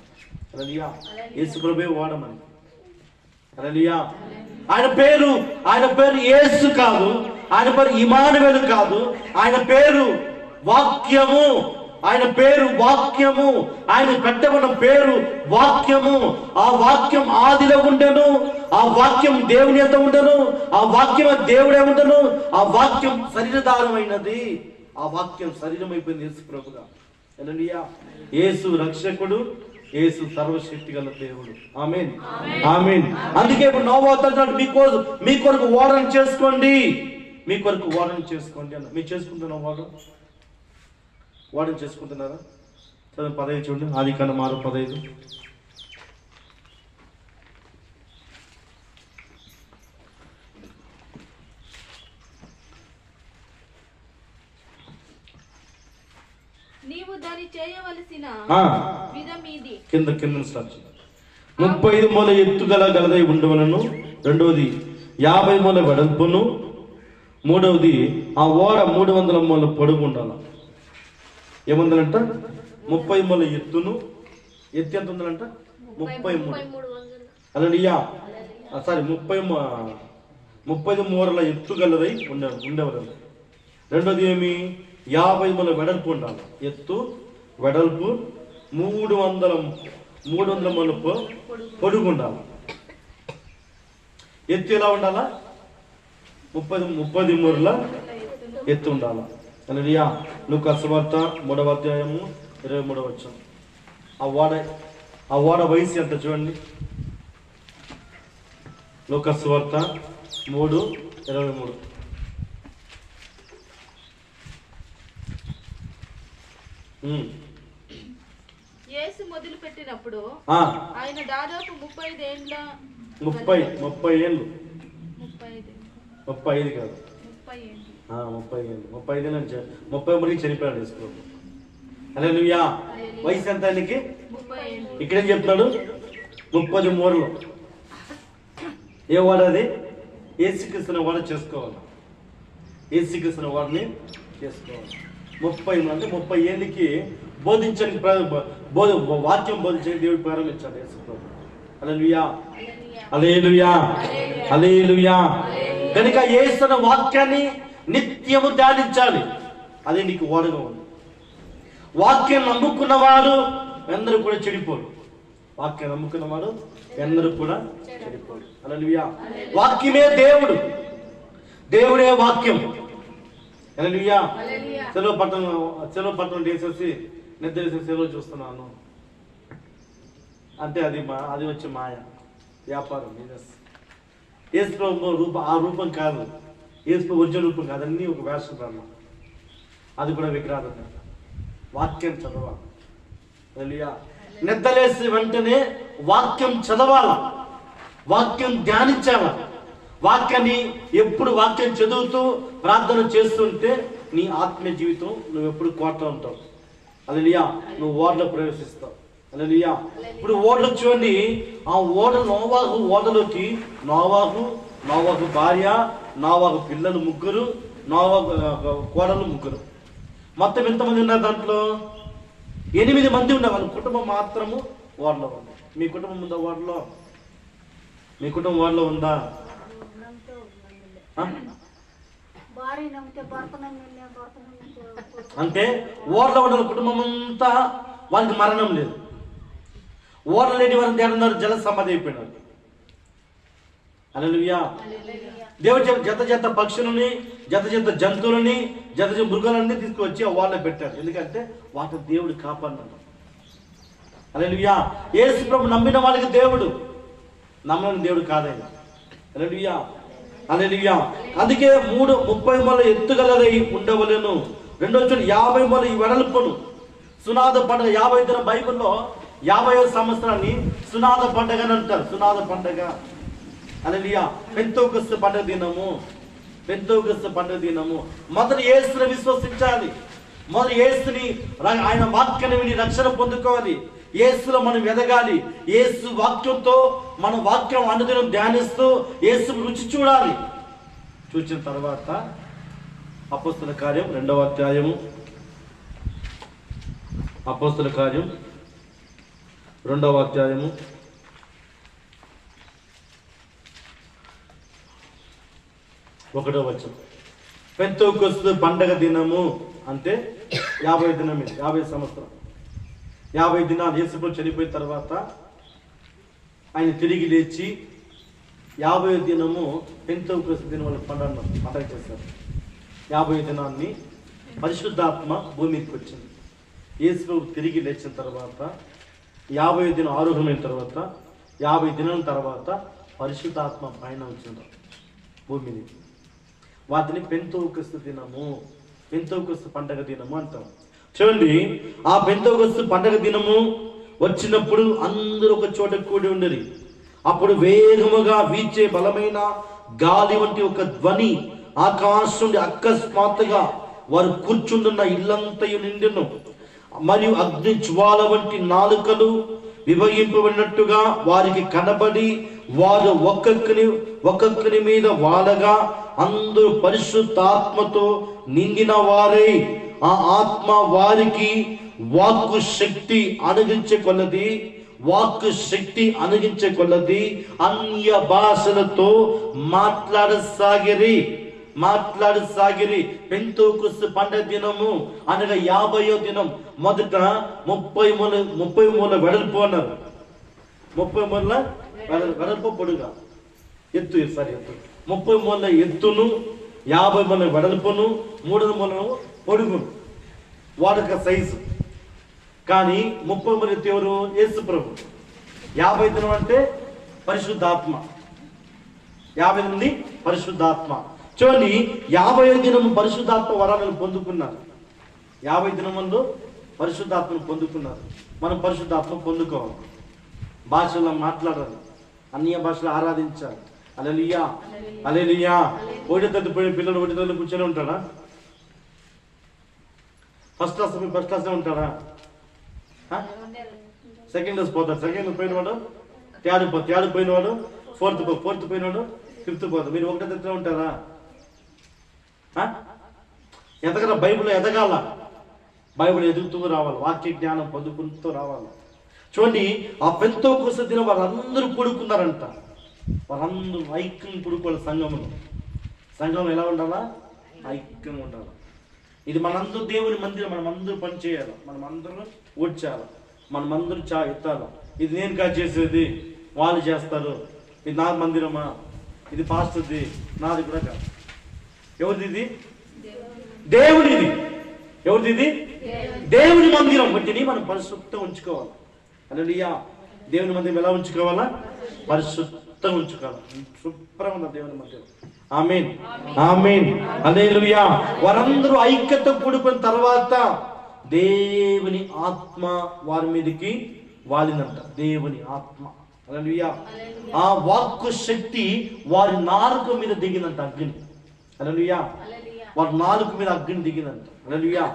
హల్లెలూయా. యేసు ప్రభువే ఓడమని. హల్లెలూయా. ఆయన పేరు యేసు కాదు, ఆయన పేరు ఇమానుయేలు కాదు, ఆయన పేరు వాక్యము. ఆయన పేరు వాక్యము. ఆయన పెట్టబడిన పేరు వాక్యము. ఆ వాక్యం ఆదిలో ఉండెను, ఆ వాక్యం దేవుని యొద్ద ఉండెను, ఆ వాక్యం దేవుడే ఉండెను, ఆ వాక్యం శరీరధారమైనది, ఆ వాక్యం శరీరమైపోయింది యేసు ప్రభుగా. హల్లెలూయా. యేసు రక్షకుడు, యేసు సర్వశక్తి గల దేవుడు. ఆమేన్ ఆమేన్. అందుకే ఇప్పుడు నోవాహు మీ కొరకు ఓడను చేసుకోండి. మీ కొరకు వాడని చేసుకోండి అన్న. మీరు చేసుకుంటున్నా వాడని చేసుకుంటున్నారా? చదువు 15 చూడండి, ఆదికాండం 6:15. నీవు దాని చేయవలసిన విధమిది. కింద స్టార్ట్. 35 మూల ఎత్తుగల గలదై ఉండవలను. రెండవది 50 మూల వెడల్పును. మూడవది ఆ ఓడ 300 మూల పొడుగు ఉండాల. ఏముందంట? 30 మూల ఎత్తును. ఎత్తు ఎంత ఉందంట? 33. హల్లెలూయా. సారీ 30 మూరల ఎత్తుగలదై ఉండవలను. రెండోది ఏమి? 50 మూల వెడల్పు ఉండాలి. ఎత్తు వెడల్పు 300 మూల పొడుగు ఉండాలి. ఎత్తు ఎలా ఉండాలా? 30 మూరల ఎత్తు ఉండాలి. హల్లెలూయా. లూకా సువార్త 3వ అధ్యాయము 23వ వచనం. ఆ ఓడ వయసు ఎంత చూడండి. లూకా సువార్త 3:23. యేసు మొదలు పెట్టినప్పుడు ఆయన దాదాపు 35 ఏళ్ళ 30 ఏళ్ళు 35 కాదు 30 ఏళ్ళు 35 ఏళ్ళు 33 చనిపోయాడు యేసు. హల్లెలూయా. వయసు ఎంత ఆయనకి? 30 ఏళ్ళు. ఇక్కడేం చెప్తున్నాడు? 30 మూరలు. ఏ వాడ అది? యేసుక్రీస్తుని వాడ చేసుకోవాలి. యేసుక్రీస్తుని వాడిని చేసుకోవాలి. 30 అంటే 30 ఏళ్ళకి బోధించడానికి వాక్యం బోధించడానికి దేవుడు ప్రారంభించాడు యేసు ప్రభు. హల్లెలూయా. హల్లెలూయా. హల్లెలూయా. కనుక యేసు వాక్యాన్ని నిత్యము ధ్యానించాలి. అదే నీకు వాడుగా ఉంది. వాక్యం నమ్ముకున్నవాడు అందరూ కూడా చెడిపోరు. వాక్యం నమ్ముకున్నవాడు అందరూ కూడా చెడిపోరు. హల్లెలూయా. వాక్యమే దేవుడు, దేవుడే వాక్యం. హల్లెలూయా. సెలవు పట్టణం వేసేసి నిద్ర సెలవు చూస్తున్నాను అంటే అది వచ్చే మాయ, వ్యాపారం, బిజినెస్. యేసు ప్రభు ఆ రూపం కాదు. యేసు ప్రభు ఒరిజినల్ రూపం కాదు. అన్నీ ఒక వేషధారణ. అది కూడా విగ్రహాలు. వాక్యం చదవాలి. హల్లెలూయా. నిద్రలేసి వెంటనే వాక్యం చదవాల, వాక్యం ధ్యానించాల. వాక్యాన్ని ఎప్పుడు వాక్యం చదువుతూ ప్రార్థన చేస్తుంటే నీ ఆత్మీయ జీవితం నువ్వు ఎప్పుడు కోట ఉంటావు. హల్లెలూయా. నువ్వు ఓడలో ప్రవేశిస్తావు. హల్లెలూయా. ఇప్పుడు ఓడలు చూడండి. ఆ ఓడలోకి నోవాహు భార్య, నోవాహు పిల్లలు 3, నోవాహు కోడలు 3. మొత్తం ఎంతమంది ఉన్నారు దాంట్లో? 8 మంది ఉన్నారు. వాళ్ళ కుటుంబం మాత్రము ఓడలో ఉంది. మీ కుటుంబం ఉందా ఓడలో? మీ కుటుంబం ఓడలో ఉందా? అంటే ఓడలో ఉన్న కుటుంబం అంతా వాళ్ళకి మరణం లేదు. ఓడలు లేని వారు తేడున్నారు, జల సమాధి అయిపోయినారు. హల్లెలూయా. దేవుడు జత పక్షులని, జత జంతువులని, జత మృగాలన్నీ తీసుకువచ్చి ఆ ఓడలో పెట్టారు. ఎందుకంటే వాటి దేవుడు కాపాడినాడు. హల్లెలూయా. యేసు ప్రభు నమ్మిన వాళ్ళకి దేవుడు, నమ్మని దేవుడు కాదైనా. హల్లెలూయా. హల్లెలూయా. అందుకే 30 మూల ఎత్తుగలదై ఉండవలెను. రెండోది 50 మూల వెడల్పును. సునాద పండుగ 50 దిన బైబిల్లో 50వ సంవత్సరాన్ని సునాద పండుగ అని అంటారు. సునాద పండుగ. హల్లెలూయా. పెంతెకొస్తు పండుగ దినము. మొదటి యేసుని విశ్వసించాలి. మొదటి యేసుని, ఆయన వాక్యాన్ని విని రక్షణ పొందుకోవాలి. యేసులో మనం ఎదగాలి. యేసు వాక్యంతో మన వాక్యం అనుదినం ధ్యానిస్తూ యేసు రుచి చూడాలి. చూసిన తర్వాత అపోస్తల కార్యం 2వ అధ్యాయము, అపోస్తల కార్యం 2వ అధ్యాయము 1వ వచనం. పెంతెకొస్తు పండగ దినము అంటే 50 దినమే, 50 సంవత్సరం, 50 దినాలు. యేసు ప్రభు చనిపోయిన తర్వాత ఆయన తిరిగి లేచి 50వ దినము పెంతెకొస్తు దినం వాళ్ళ పండగ చేశారు. 50వ దినాన్ని పరిశుద్ధాత్మ భూమికి వచ్చింది. యేసు ప్రభు తిరిగి లేచిన తర్వాత 50వ దినం ఆరోహమైన తర్వాత 50 దినాల తర్వాత పరిశుద్ధాత్మ పైన వచ్చింది భూమిని. వాటిని పెంతోకొస్తు దినము, పెంతోకొస్తు పండగ దినము అంటాం. చూడండి, ఆ పెంతోకొస్తు పండగ దినము వచ్చినప్పుడు అందరూ ఒక చోట కూడి ఉండేది. అప్పుడు వేగముగా వీచే బలమైన గాలి వంటి ఒక ధ్వని ఆకాశం నుండి అకస్మాత్తుగా వారు కూర్చుండున్న ఇల్లంతయు నిండెను. మరియు అగ్ని జ్వాల వంటి నాలుకలు విభజింపబడినట్టుగా వారికి కనబడి వారు ఒక్కొక్కరి మీద వాలగా అందరూ పరిశుద్ధాత్మతో నిండిన వారై ఆ ఆత్మ వారికి వాక్కు శక్తి అనుగించే కొలది అన్య భాషలతో మాట్లాడసాగిరి. పెంతోకొస్తు పండగ దినము అనగా 50వ దినం. మొదట 30 మూల వెడల్పు అన్నారు. 30 మూల వెడల్పు పొడుగా ఎత్తు 30 మూల ఎత్తును, 50 మూల వెడల్పును, 3 మూలను పొడుగును వాడొక సైజు. కానీ 30 మూల ఎత్తు ఎవరు? యేసు ప్రభు. 50 దినం అంటే పరిశుద్ధాత్మ, 50 నుండి పరిశుద్ధాత్మ. చూడండి, 50వ దినం పరిశుద్ధాత్మ వరాలను పొందుకున్నారు. 50 దినముల్లో పరిశుద్ధాత్మను పొందుకున్నారు. మనం పరిశుద్ధాత్మ పొందుకోవాలి, భాషలో మాట్లాడాలి, అన్య భాషలు ఆరాధించాలి. హల్లెలూయా, హల్లెలూయా. ఒకటి తగ్గిపోయిన పిల్లలు ఒకటి తల్లి కూర్చొని ఉంటాడా? ఫస్ట్ క్లాస్ ఉంటాడా? సెకండ్ క్లాస్ పోతాడు. సెకండ్ పోయినవాడు థర్డ్ పోయినవాడు ఫోర్త్ పోయినవాడు ఫిఫ్త్ పోతాడు. మీరు ఒకటే దగ్గర ఉంటారా? ఎదగల బైబిల్ ఎదగాల, బైబిల్ ఎదుగుతూ రావాలి, వాక్య జ్ఞానం పొందుకుంటూ రావాలి. చూడండి, ఆ పెంతోకొస్తు దినం వారందరూ కూడుకున్నారంట. వారందరూ ఐక్యం కూడుకోవాలి. సంఘం ఎలా ఉండాలా? ఐక్యంగా ఉండాలి. ఇది మనందరూ దేవుని మందిరం, మనం అందరూ పని చేయాలి, మనం అందరూ ఓడ్చాలి, మనం అందరూ ఎత్తాలి. ఇది నేను కాదు చేసేది, వాళ్ళు చేస్తారు. ఇది నా మందిరమా, ఇది పాస్టర్ది, నాది కూడా కాదు. ఎవరిది ఇది? దేవుడిది. ఎవరిది ఇది? దేవుని మందిరం. వీటిని మనం పరిశుద్ధంగా ఉంచుకోవాలి. హల్లెలూయా. దేవుని మందిరం ఎలా ఉంచుకోవాలా? పరిశుద్ధంగా ఉంచుకోవాలి. శుభ్రంగా ఉన్న దేవుని మందిరం. ఆమేన్, ఆమేన్, హల్లెలూయా. వారందరూ ఐక్యత కూడుకున్న తర్వాత దేవుని ఆత్మ వారి మీదకి వాలినంట. దేవుని ఆత్మ, హల్లెలూయా. ఆ వాక్కు శక్తి వారి నాలుక మీద దిగినంట, అగ్ని. హల్లెలూయా. వారి నాలుక మీద అగ్ని దిగినంట. హల్లెలూయా.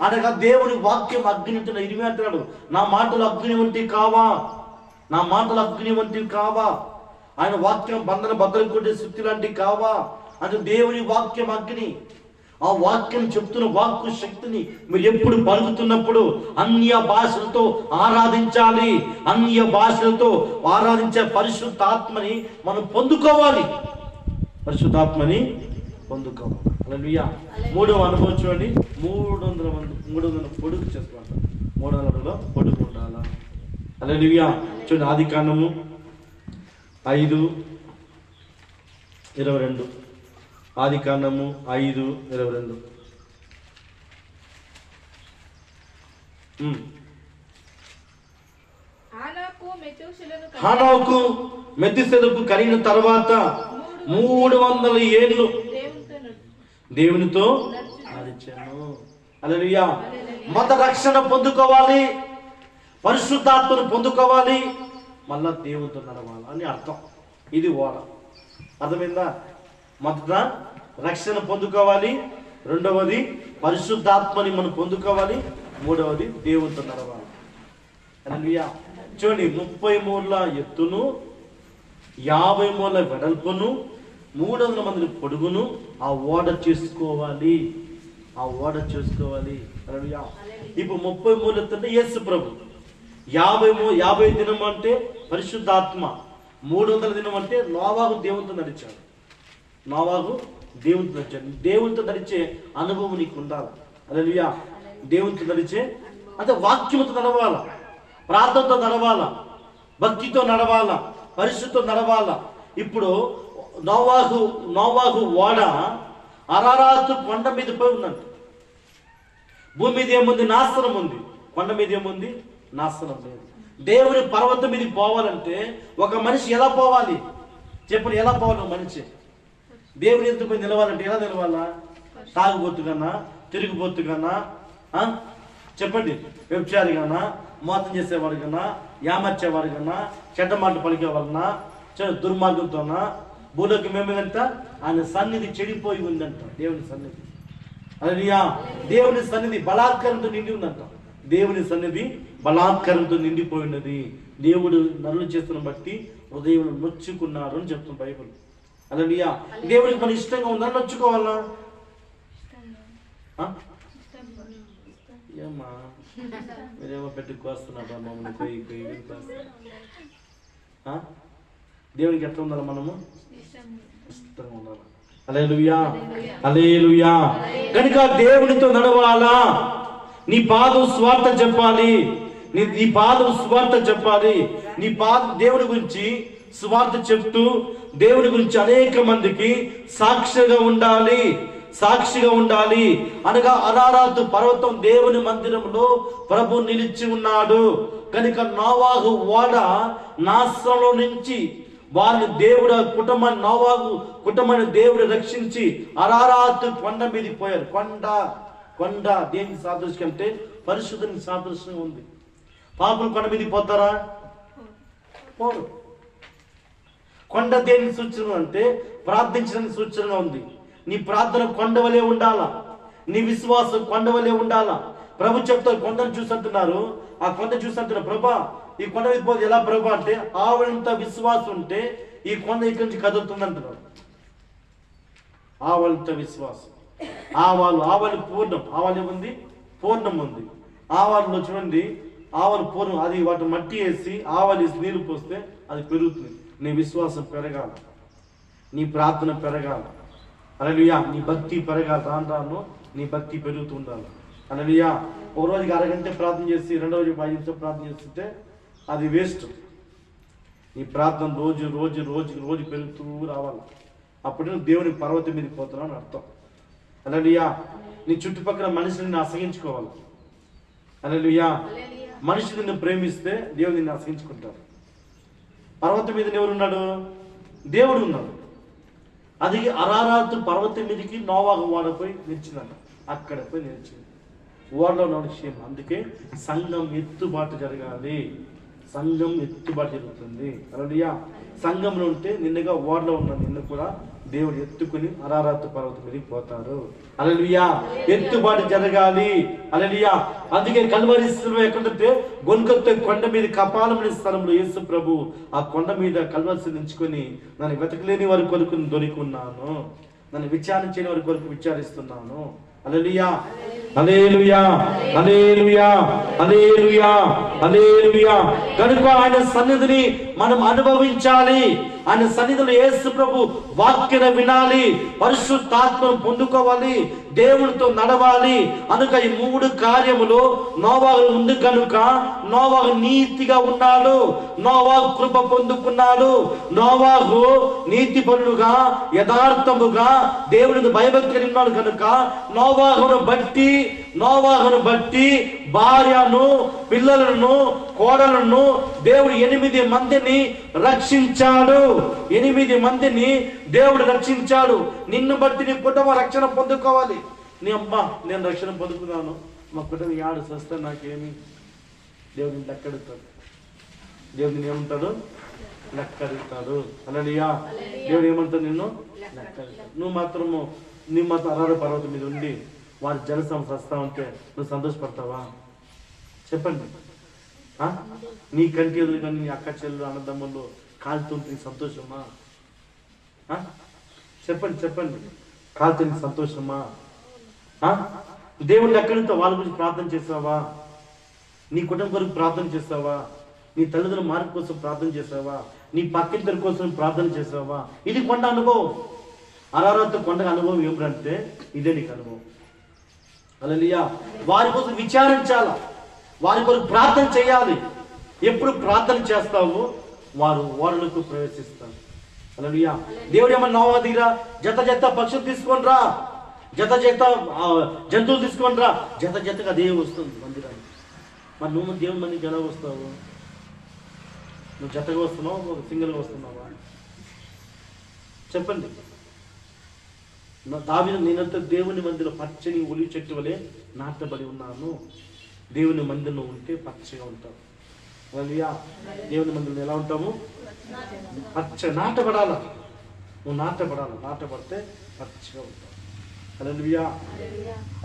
అనగా దేవుని వాక్యం అగ్ని ఉంటున్న. ఇరిమి అంటున్నాడు, నా మాటలు అగ్ని వంటివి కావా, ఆయన వాక్యం బంధన బద్దలు కొట్టే శక్తి లాంటివి కావా అంటే దేవుని వాక్యం అగ్ని. ఆ వాక్యం చెప్తున్న వాక్కు శక్తిని మీరు ఎప్పుడు పలుకుతున్నప్పుడు అన్య భాషలతో ఆరాధించాలి. అన్య భాషలతో ఆరాధించే పరిశుద్ధాత్మని మనం పొందుకోవాలి. పరిశుద్ధాత్మని పొందుకోవాలి. హల్లెలూయా. 3వ అనుభవం చూడండి. 300 పొడుగు చేసుకోవాలి. 300 పొడుగు ఉండాలా. హల్లెలూయా. చూడండి, ఆదికాండము 5:22. ఆదికాండము 5:22. హానోకు మెతుషెలకు కలిగిన తర్వాత 300 ఏళ్ళు దేవునితో నడిచాను. హల్లెలూయా. మత రక్షణ పొందుకోవాలి, పరిశుద్ధాత్మను పొందుకోవాలి, మళ్ళా దేవునితో నడవాలి అని అర్థం. ఇది ఓడ. అర్థమైందా? మొదట రక్షణ పొందుకోవాలి, రెండవది పరిశుద్ధాత్మని మనం పొందుకోవాలి, మూడవది దేవునితో నడవాలి. హల్లెలూయా. చూడండి, 30 మూరల ఎత్తును, 50 మూరల వెడల్పును, 300 మంది పొడుగును ఆ ఓడ చేసుకోవాలి. హల్లెలూయా. ఇప్పుడు 30 మూరల ఎత్తు అంటే యేసు ప్రభు, 50 దినం అంటే పరిశుద్ధాత్మ, 300 దినం అంటే నోవాహు దేవునితో నడిచాడు. దేవునితో నడిచే అనుభవం నీకు ఉండాలి. హల్లెలూయా. దేవునితో నడిచే అంటే వాక్యముతో నడవాలా, ప్రార్థనతో నడవాలా, భక్తితో నడవాలా, పరిశుద్ధతో నడవాలా. ఇప్పుడు నోవాహు ఓడ అరారాతు కొండ మీద పోయి ఉందంట. భూమి మీద ఏముంది? నాశనం ఉంది. కొండ మీద ఏముంది? నాశనం లేదు. దేవుని పర్వతం మీదకి పోవాలంటే ఒక మనిషి ఎలా పోవాలి చెప్పండి? ఎలా పోవాలి? మనిషి దేవుని ఎదుట పోయి నిలవాలంటే ఎలా నిలవాలా? తాగుబోతు కన్నా, తిరిగిపోతు కన్నా, చెప్పండి, వ్యభిచారి కన్నా, మోసం చేసేవాడు కన్నా, యామర్చేవాడు కన్నా, చెడ్డ మాట పలికేవాళ్ళన్నా, దుర్మార్గంతోనా భూలోకి మేమేదంట ఆయన సన్నిధి చెడిపోయి ఉందంట. దేవుని సన్నిధి, హల్లెలూయా, దేవుని సన్నిధి బలాత్కారంతో నిండి ఉందంట. దేవుని సన్నిధి బలాత్కారంతో నిండిపోయి ఉన్నది. దేవుడు నరులు చేస్తున్న బట్టి హృదయం నొచ్చుకున్నాడు అని చెప్తుంది బైబిల్. హల్లెలూయా. దేవుడికి మన ఇష్టంగా ఉందని నొచ్చుకోవాలా? ఏమ్మా మీరేమో పెట్టుకొస్తున్నారా మమ్మల్ని కొయ్యి దేవునికి ఎట్లా ఉండాలి? మనము ఇష్టంగా ఉండాలి. హల్లెలూయా, హల్లెలూయా. కనుక దేవునితో నడవాలా? నీ పాదం స్వార్థ చెప్పాలి, నీ పాదం స్వార్థ చెప్పాలి. నీ పాదం దేవుని గురించి స్వార్థ చెప్తూ దేవుని గురించి అనేక మందికి సాక్షిగా ఉండాలి, సాక్షిగా ఉండాలి. అనగా అరారాతు పర్వతం దేవుని మందిరంలో ప్రభు నిలిచి ఉన్నాడు. కనుక నోవాహు ఓడ నాశనంలో నుంచి వారిని దేవుడు కుటుంబాన్ని, నోవాహు కుటుంబాన్ని దేవుడు రక్షించి అరారాతు కొండ మీదకి పోయారు. కొండ దేనికి సాదృశ్యం అంటే పరిశుద్ధానికి సాదృశ్యంగా ఉంది. పాపులు కొండ మీదకి పోతారా? పోరు. కొండ దేనికి సూచన అంటే ప్రార్థించడానికి సూచనగా ఉంది. నీ ప్రార్థన కొండ వలె ఉండాలా, నీ విశ్వాసం కొండ వలె ఉండాలా. ప్రభు చెప్తారు, కొండను చూసంటున్నారు, ఆ కొండ చూసంటున్నారు, ప్రభా ఈ కొండ మీద పోతే ఎలా ప్రభా అంటే ఆవలంత విశ్వాసం ఉంటే ఈ కొండ ఇక్కడి నుంచి కదులుతుంది అంటున్నారు. ఆవలంత విశ్వాసం. ఆవాలు పూర్ణం, ఆవాలు ఏముంది? పూర్ణం ఉంది. ఆవాలలో చూడండి, ఆవాలు పూర్ణం, అది వాటి మట్టి వేసి ఆవాలు వేసి నీరు పోస్తే అది పెరుగుతుంది. నీ విశ్వాసం పెరగాల, నీ ప్రార్థన పెరగాల, హల్లెలూయా, నీ భక్తి పెరగాలి. రాను నీ భక్తి పెరుగుతూ ఉండాలి. హల్లెలూయా. ఒక రోజుకి అరగంట ప్రార్థన చేసి రెండో రోజు 5 నిమిషాలు ప్రార్థన చేస్తుంటే అది వేస్ట్. నీ ప్రార్థన రోజు పెరుగుతూ రావాలి. అప్పుడు నువ్వు దేవుని పర్వతం మీదకి పోతున్నావు అని అర్థం. హల్లెలూయా. నీ చుట్టుపక్కల మనిషిని అసహించుకోవాలి. హల్లెలూయా. మనిషి నిన్ను ప్రేమిస్తే దేవుడు నిన్ను అసహించుకుంటాడు. పర్వతం మీద ఎవరున్నాడు? దేవుడు ఉన్నాడు. అది అరారాతు పర్వతం మీదకి నోవాహు ఓడపోయి నిలిచిందంట. అక్కడ పోయి నిలిచింది. ఓడలో నడిచేయం. అందుకే సంఘం ఎత్తుబాటు జరగాలి. సంఘం ఎత్తుబాటు జరుగుతుంది. హల్లెలూయా. సంఘంలో ఉంటే నిన్నగా ఓడలో ఉన్న నిన్ను కూడా దేవుడు ఎత్తుకుని అరారాతు పర్వతం మీదకి పోతారు. హల్లెలూయా. ఎత్తుబాటు జరగాలి. హల్లెలూయా. అందుకే కల్వరి శిలువ ఎక్కడంటే గొల్గొతా కొండ మీద కపాలమైన స్థలంలో యేసు ప్రభు ఆ కొండ మీద కల్వరి నించుకొని నన్ను వెతకలేని వారి కొరకు దొరికున్నాను, నన్ను విచారించని వారి కొరకు విచారిస్తున్నాను. హల్లెలూయా, హల్లెలూయా, హల్లెలూయా, హల్లెలూయా, హల్లెలూయా. కనుక ఆయన సన్నిధిని మనం అనుభవించాలి. ఆయన సన్నిధిలో యేసు ప్రభు వాక్యం వినాలి, పరిశుద్ధాత్మను పొందుకోవాలి, దేవునితో నడవాలి. అనుక ఈ 3 కార్యములు నోవాహు ఉంది. కనుక నోవాహు నీతిగా ఉన్నాడు, నోవాహు కృప పొందుకున్నాడు. నోవాహు నీతిపరుడుగా యథార్థముగా దేవునికి భయభక్తి ఉన్నాడు. కనుక నోవాహును బట్టి భార్యను, పిల్లలను, కోడలను దేవుడు 8 మందిని రక్షించాడు. 8 మందిని దేవుడు రక్షించాడు. నిన్ను బట్టి నీ కుటుంబ రక్షణ పొందుకోవాలి. నీ అమ్మ నేను రక్షణ పొందుకున్నాను, మా కుటుంబం యాడు వస్తే నాకేమి? దేవుడిని లెక్కడుతాడు. దేవుడిని ఏమంటాడు? లెక్కడుతాడు. హల్లెలూయా. దేవుడు ఏమంటాడు? నిన్ను లెక్కడుతాడు. నువ్వు మాత్రం అరార పర్వతం మీద ఉండి వారి జల సమస్య వస్తా ఉంటే నువ్వు సంతోషపడతావా? చెప్పండి. నీ కంటి ఎదురు కానీ నీ అక్క చెల్లెలు అన్నదమ్ములు కాలుతుంటే నీకు సంతోషమా? చెప్పండి. కాలుతో నీకు సంతోషమా? దేవుడిని ఎక్కడితో వాళ్ళ గురించి ప్రార్థన చేస్తావా? నీ కుటుంబం కొరకు ప్రార్థన చేస్తావా? నీ తల్లిదండ్రుల మార్పు కోసం ప్రార్థన చేస్తావా? నీ పక్కింటి కోసం ప్రార్థన చేస్తావా? ఇది కొండ అనుభవం. అరారాతు కొండ అనుభవం ఏమిటంటే ఇదే నీకు అనుభవం. హల్లెలూయా. వారి కోసం విచారించాలా, వారి కొరకు ప్రార్థన చేయాలి. ఎప్పుడు ప్రార్థన చేస్తావో వారు ఓడలకు ప్రవేశిస్తారు. హల్లెలూయా. దేవుడు ఏమన్నా నోవా దగ్గర జత పక్షులు తీసుకొని రా, జత జంతువులు తీసుకొని రా, జతగా అదే వస్తుంది మందిరానికి. మరి నువ్వు దేవుని మందికి ఎలా వస్తావు? నువ్వు జతగా వస్తున్నావు, సింగిల్గా వస్తున్నావా? చెప్పండి. దావీదు, నేనంతా దేవుని మందిలో పచ్చని ఒలివ చెట్టు వలె నాటబడి ఉన్నాను. దేవుని మందిలో ఉంటే పచ్చగా ఉంటాం. హల్లెలూయా. దేవుని మందిలో ఎలా ఉంటాము? నాటబడాల. నువ్వు నాటబడితే పచ్చగా ఉంటావు. హల్లెలూయా.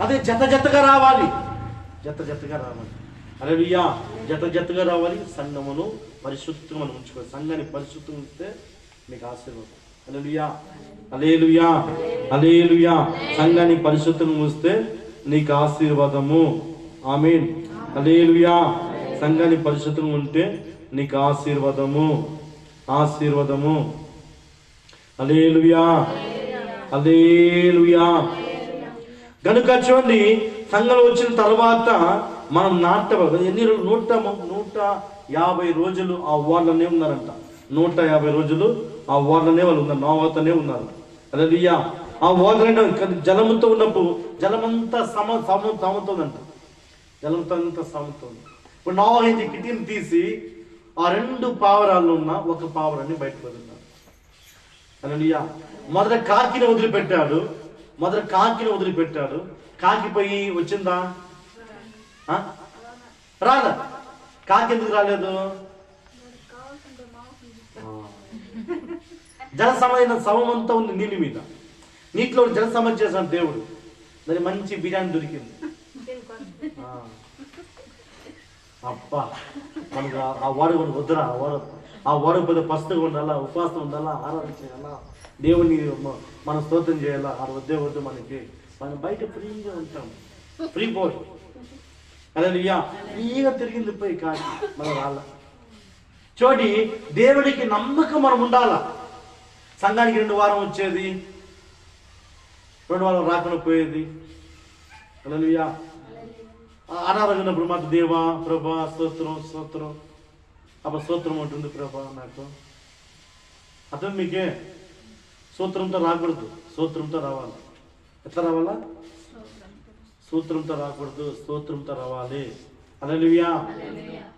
అదే జతగా రావాలి. హల్లెలూయా. జతగా రావాలి. సంఘమును పరిశుద్ధంగా ఉంచుకోవాలి. సంఘాన్ని పరిశుద్ధంగా ఉంచితే మీకు ఆశీర్వాదం. హల్లెలూయా. హల్లెలూయా. హల్లెలూయా. సంఘాన్ని పరిశుద్ధంగా ఉంచితే నీకు ఆశీర్వాదము. ఆమేన్. హల్లెలూయా. సంఘాన్ని పరిశుద్ధంగా ఉంటే నీకు ఆశీర్వాదము. హల్లెలూయా. హల్లెలూయా. కనుక చూడండి, సంఘం వచ్చిన తర్వాత మనం ఎన్ని రోజులు? 150 రోజులు ఆ వార్లనే ఉన్నారంట. 150 రోజులు ఆ వార్లనే వాళ్ళు ఉన్నారు, నోవాతోనే ఉన్నారు. హల్లెలూయా. ఆ వార్లనే జలముతో ఉన్నప్పుడు జలమంతా సమవుతుందంట. జలంతో అంతా సమవుతుంది. ఇప్పుడు నోవహు కిటికీని తీసి ఆ 2 పావురాల్లో ఉన్న ఒక పావురాన్ని బయటకు వదిలినాడు. హల్లెలూయా. మొదట కాకిని వదిలిపెట్టాడు. కాకి పోయి వచ్చిందా? రాలే. కాకి ఎందుకు రాలేదు? జల సమమంతా ఉంది నీళ్ళ మీద. నీటిలో జల సమం చేశాడు దేవుడు. దాని మంచి బిర్యానీ దొరికింది. అబ్బా, మనకు ఆ వాడు వద్దురా. ఆ వాడు పెద్ద పస్తుగా ఉండాలా, ఉపవాసం ఉండాలా, ఆరాధన చేయాలా, దేవుని మనం స్తోత్రం చేయాలా. ఆ వద్దు మనకి. మనం బయట ఫ్రీగా ఉంటాం. Free board. హల్లెలూయా. ఫ్రీగా తిరిగింది పోయి కాకి మన రాళ్ళ. చూడండి, దేవుడికి నమ్మకం మనం ఉండాలా. సంఘానికి 2 వారం వచ్చేది, 2 వారం రాకుండా పోయేది. హల్లెలూయా. అనారోగ్యప్పుడు మాకు దేవా ప్రభా స్తోత్రం అప్పుడు స్తోత్రం ఉంటుంది. ప్రభా నాకు అర్థం మీకే. సూత్రంతో రాకూడదు, స్తోత్రంతో రావాలి. ఎట్లా రావాలా? సూత్రంతో రాకూడదు, స్తోత్రంతో రావాలి. హల్లెలూయా.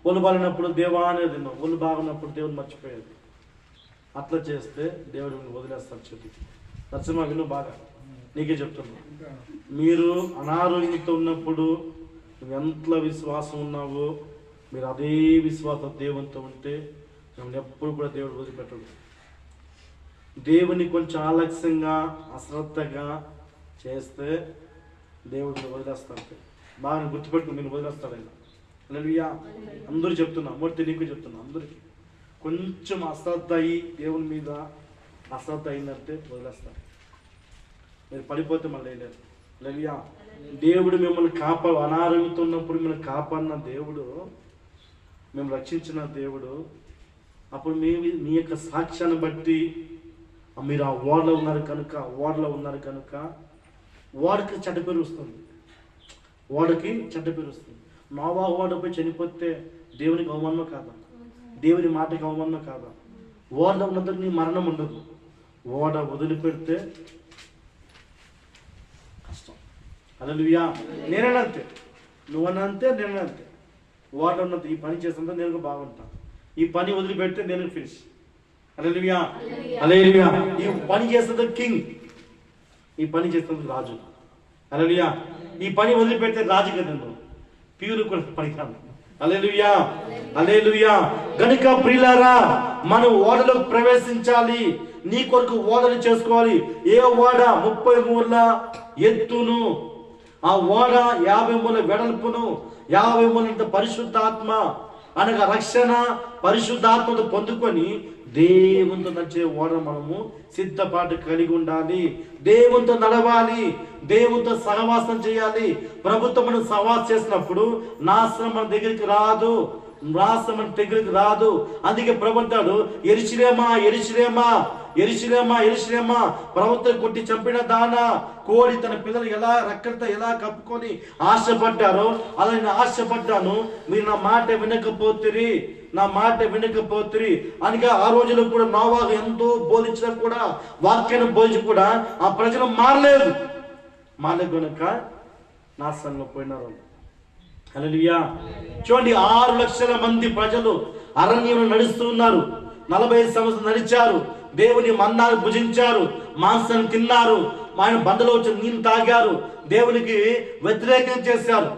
ఒళ్ళు బాగినప్పుడు దేవా అనేది, ఒళ్ళు బాగున్నప్పుడు దేవుని మర్చిపోయేది. అట్లా చేస్తే దేవుడు వదిలేస్తాడు. చెట్టుకి నరసింహ విను బాగా, నీకే చెప్తున్నా. మీరు అనారోగ్యంతో ఉన్నప్పుడు నువ్వు ఎంత విశ్వాసం ఉన్నావో, మీరు అదే విశ్వాసం దేవునితో ఉంటే మిమ్మల్ని ఎప్పుడు కూడా దేవుడు వదిలిపెట్టడు. దేవుని కొంచెం ఆలస్యంగా అశ్రద్ధగా చేస్తే దేవుడు వదిలేస్తాడు. బాగా గుర్తుపెట్టుకుని నేను వదిలేస్తాడు ఆయన. హల్లెలూయా. అందరూ చెప్తున్నా, మూర్తి నీకు చెప్తున్నా, అందరికీ కొంచెం అశ్రద్ధ అయ్యి దేవుని మీద అశ్రద్ధ అయిందంటే వదిలేస్తాడు. మీరు పడిపోతే మళ్ళీ వేయలేరు. హల్లెలూయా. దేవుడు మిమ్మల్ని అనారోగ్యంతో ఉన్నప్పుడు మిమ్మల్ని కాపాడిన దేవుడు, మేము రక్షించిన దేవుడు, అప్పుడు మీ యొక్క సాక్ష్యాన్ని బట్టి మీరు ఆ వార్డులో ఉన్నారు కనుక వాడికి చెడ్డ పేరు వస్తుంది. నోవాహు వాడిపై చనిపోతే దేవునికి అవమానం కాదా? దేవుని మాటకి అవమానం కాదా? ఓడ ఉన్నందుకు నీ మరణం ఉండదు. ఓడ వదిలిపెడితే కష్టం. హల్లెలూయా. నేనంతే, నువ్వనంతే, నేనంతే. ఓడ ఉన్నంత ఈ పని చేస్తుంటే నేను బాగుంటాను. ఈ పని వదిలిపెడితే నేను ఫినిష్. హల్లెలూయా. హల్లెలూయా. ఈ పని చేస్తుంది కింగ్, ఈ పని చేస్తుంది రాజు. హల్లెలూయా. ఈ పని వదిలిపెడితే రాజు కదా, ప్యూరు కూడా పని కాదు. హల్లెలూయా. హల్లెలూయా. గనుక ప్రియులారా, మనం ఓడలోకి ప్రవేశించాలి. నీ కొరకు ఓడలు చేసుకోవాలి. ఏ ఓడ? 30 మూరల ఎత్తును, ఆ ఓడ 50 మూరల వెడల్పును, 50 మూరలంత పరిశుద్ధాత్మ అనగా రక్షణ పరిశుద్ధాత్మతో పొందుకొని దేవునితో నడిచే ఓడ మనము సిద్ధపాటు కలిగి ఉండాలి. దేవునితో నడవాలి, దేవునితో సహవాసం చేయాలి. ప్రభుత్వం మనం సహవాసం చేసినప్పుడు నాశనం మన దగ్గరికి రాదు. అందుకే ప్రభు అంటాడు, ఎరిశిలేమా ప్రభుత్వం కొట్టి చంపిన దానా, కోడి తన పిల్లలు ఎలా రెక్కలతో ఎలా కప్పుకొని ఆశపడ్డారో అలా నేను ఆశపడ్డాను, మీరు నా మాట వినకపోతిరి అనగా ఆ రోజుల్లో కూడా నోవాహు ఎంతో బోధించినా కూడా, వాక్యాన్ని బోధించి కూడా ఆ ప్రజలు మారలేదు కనుక నాశనంలో పోయినారు. హల్లెలూయా. చూడండి, 6 లక్షల మంది ప్రజలు అరణ్యంలో నడుస్తూ ఉన్నారు. 45 సంవత్సరాలు నడిచారు. దేవుని మన్నాను భుజించారు, మాంసాన్ని తిన్నారు. ఆయన బండలో వచ్చిన నీళ్ళు తాగారు, దేవునికి వ్యతిరేకం చేశారు.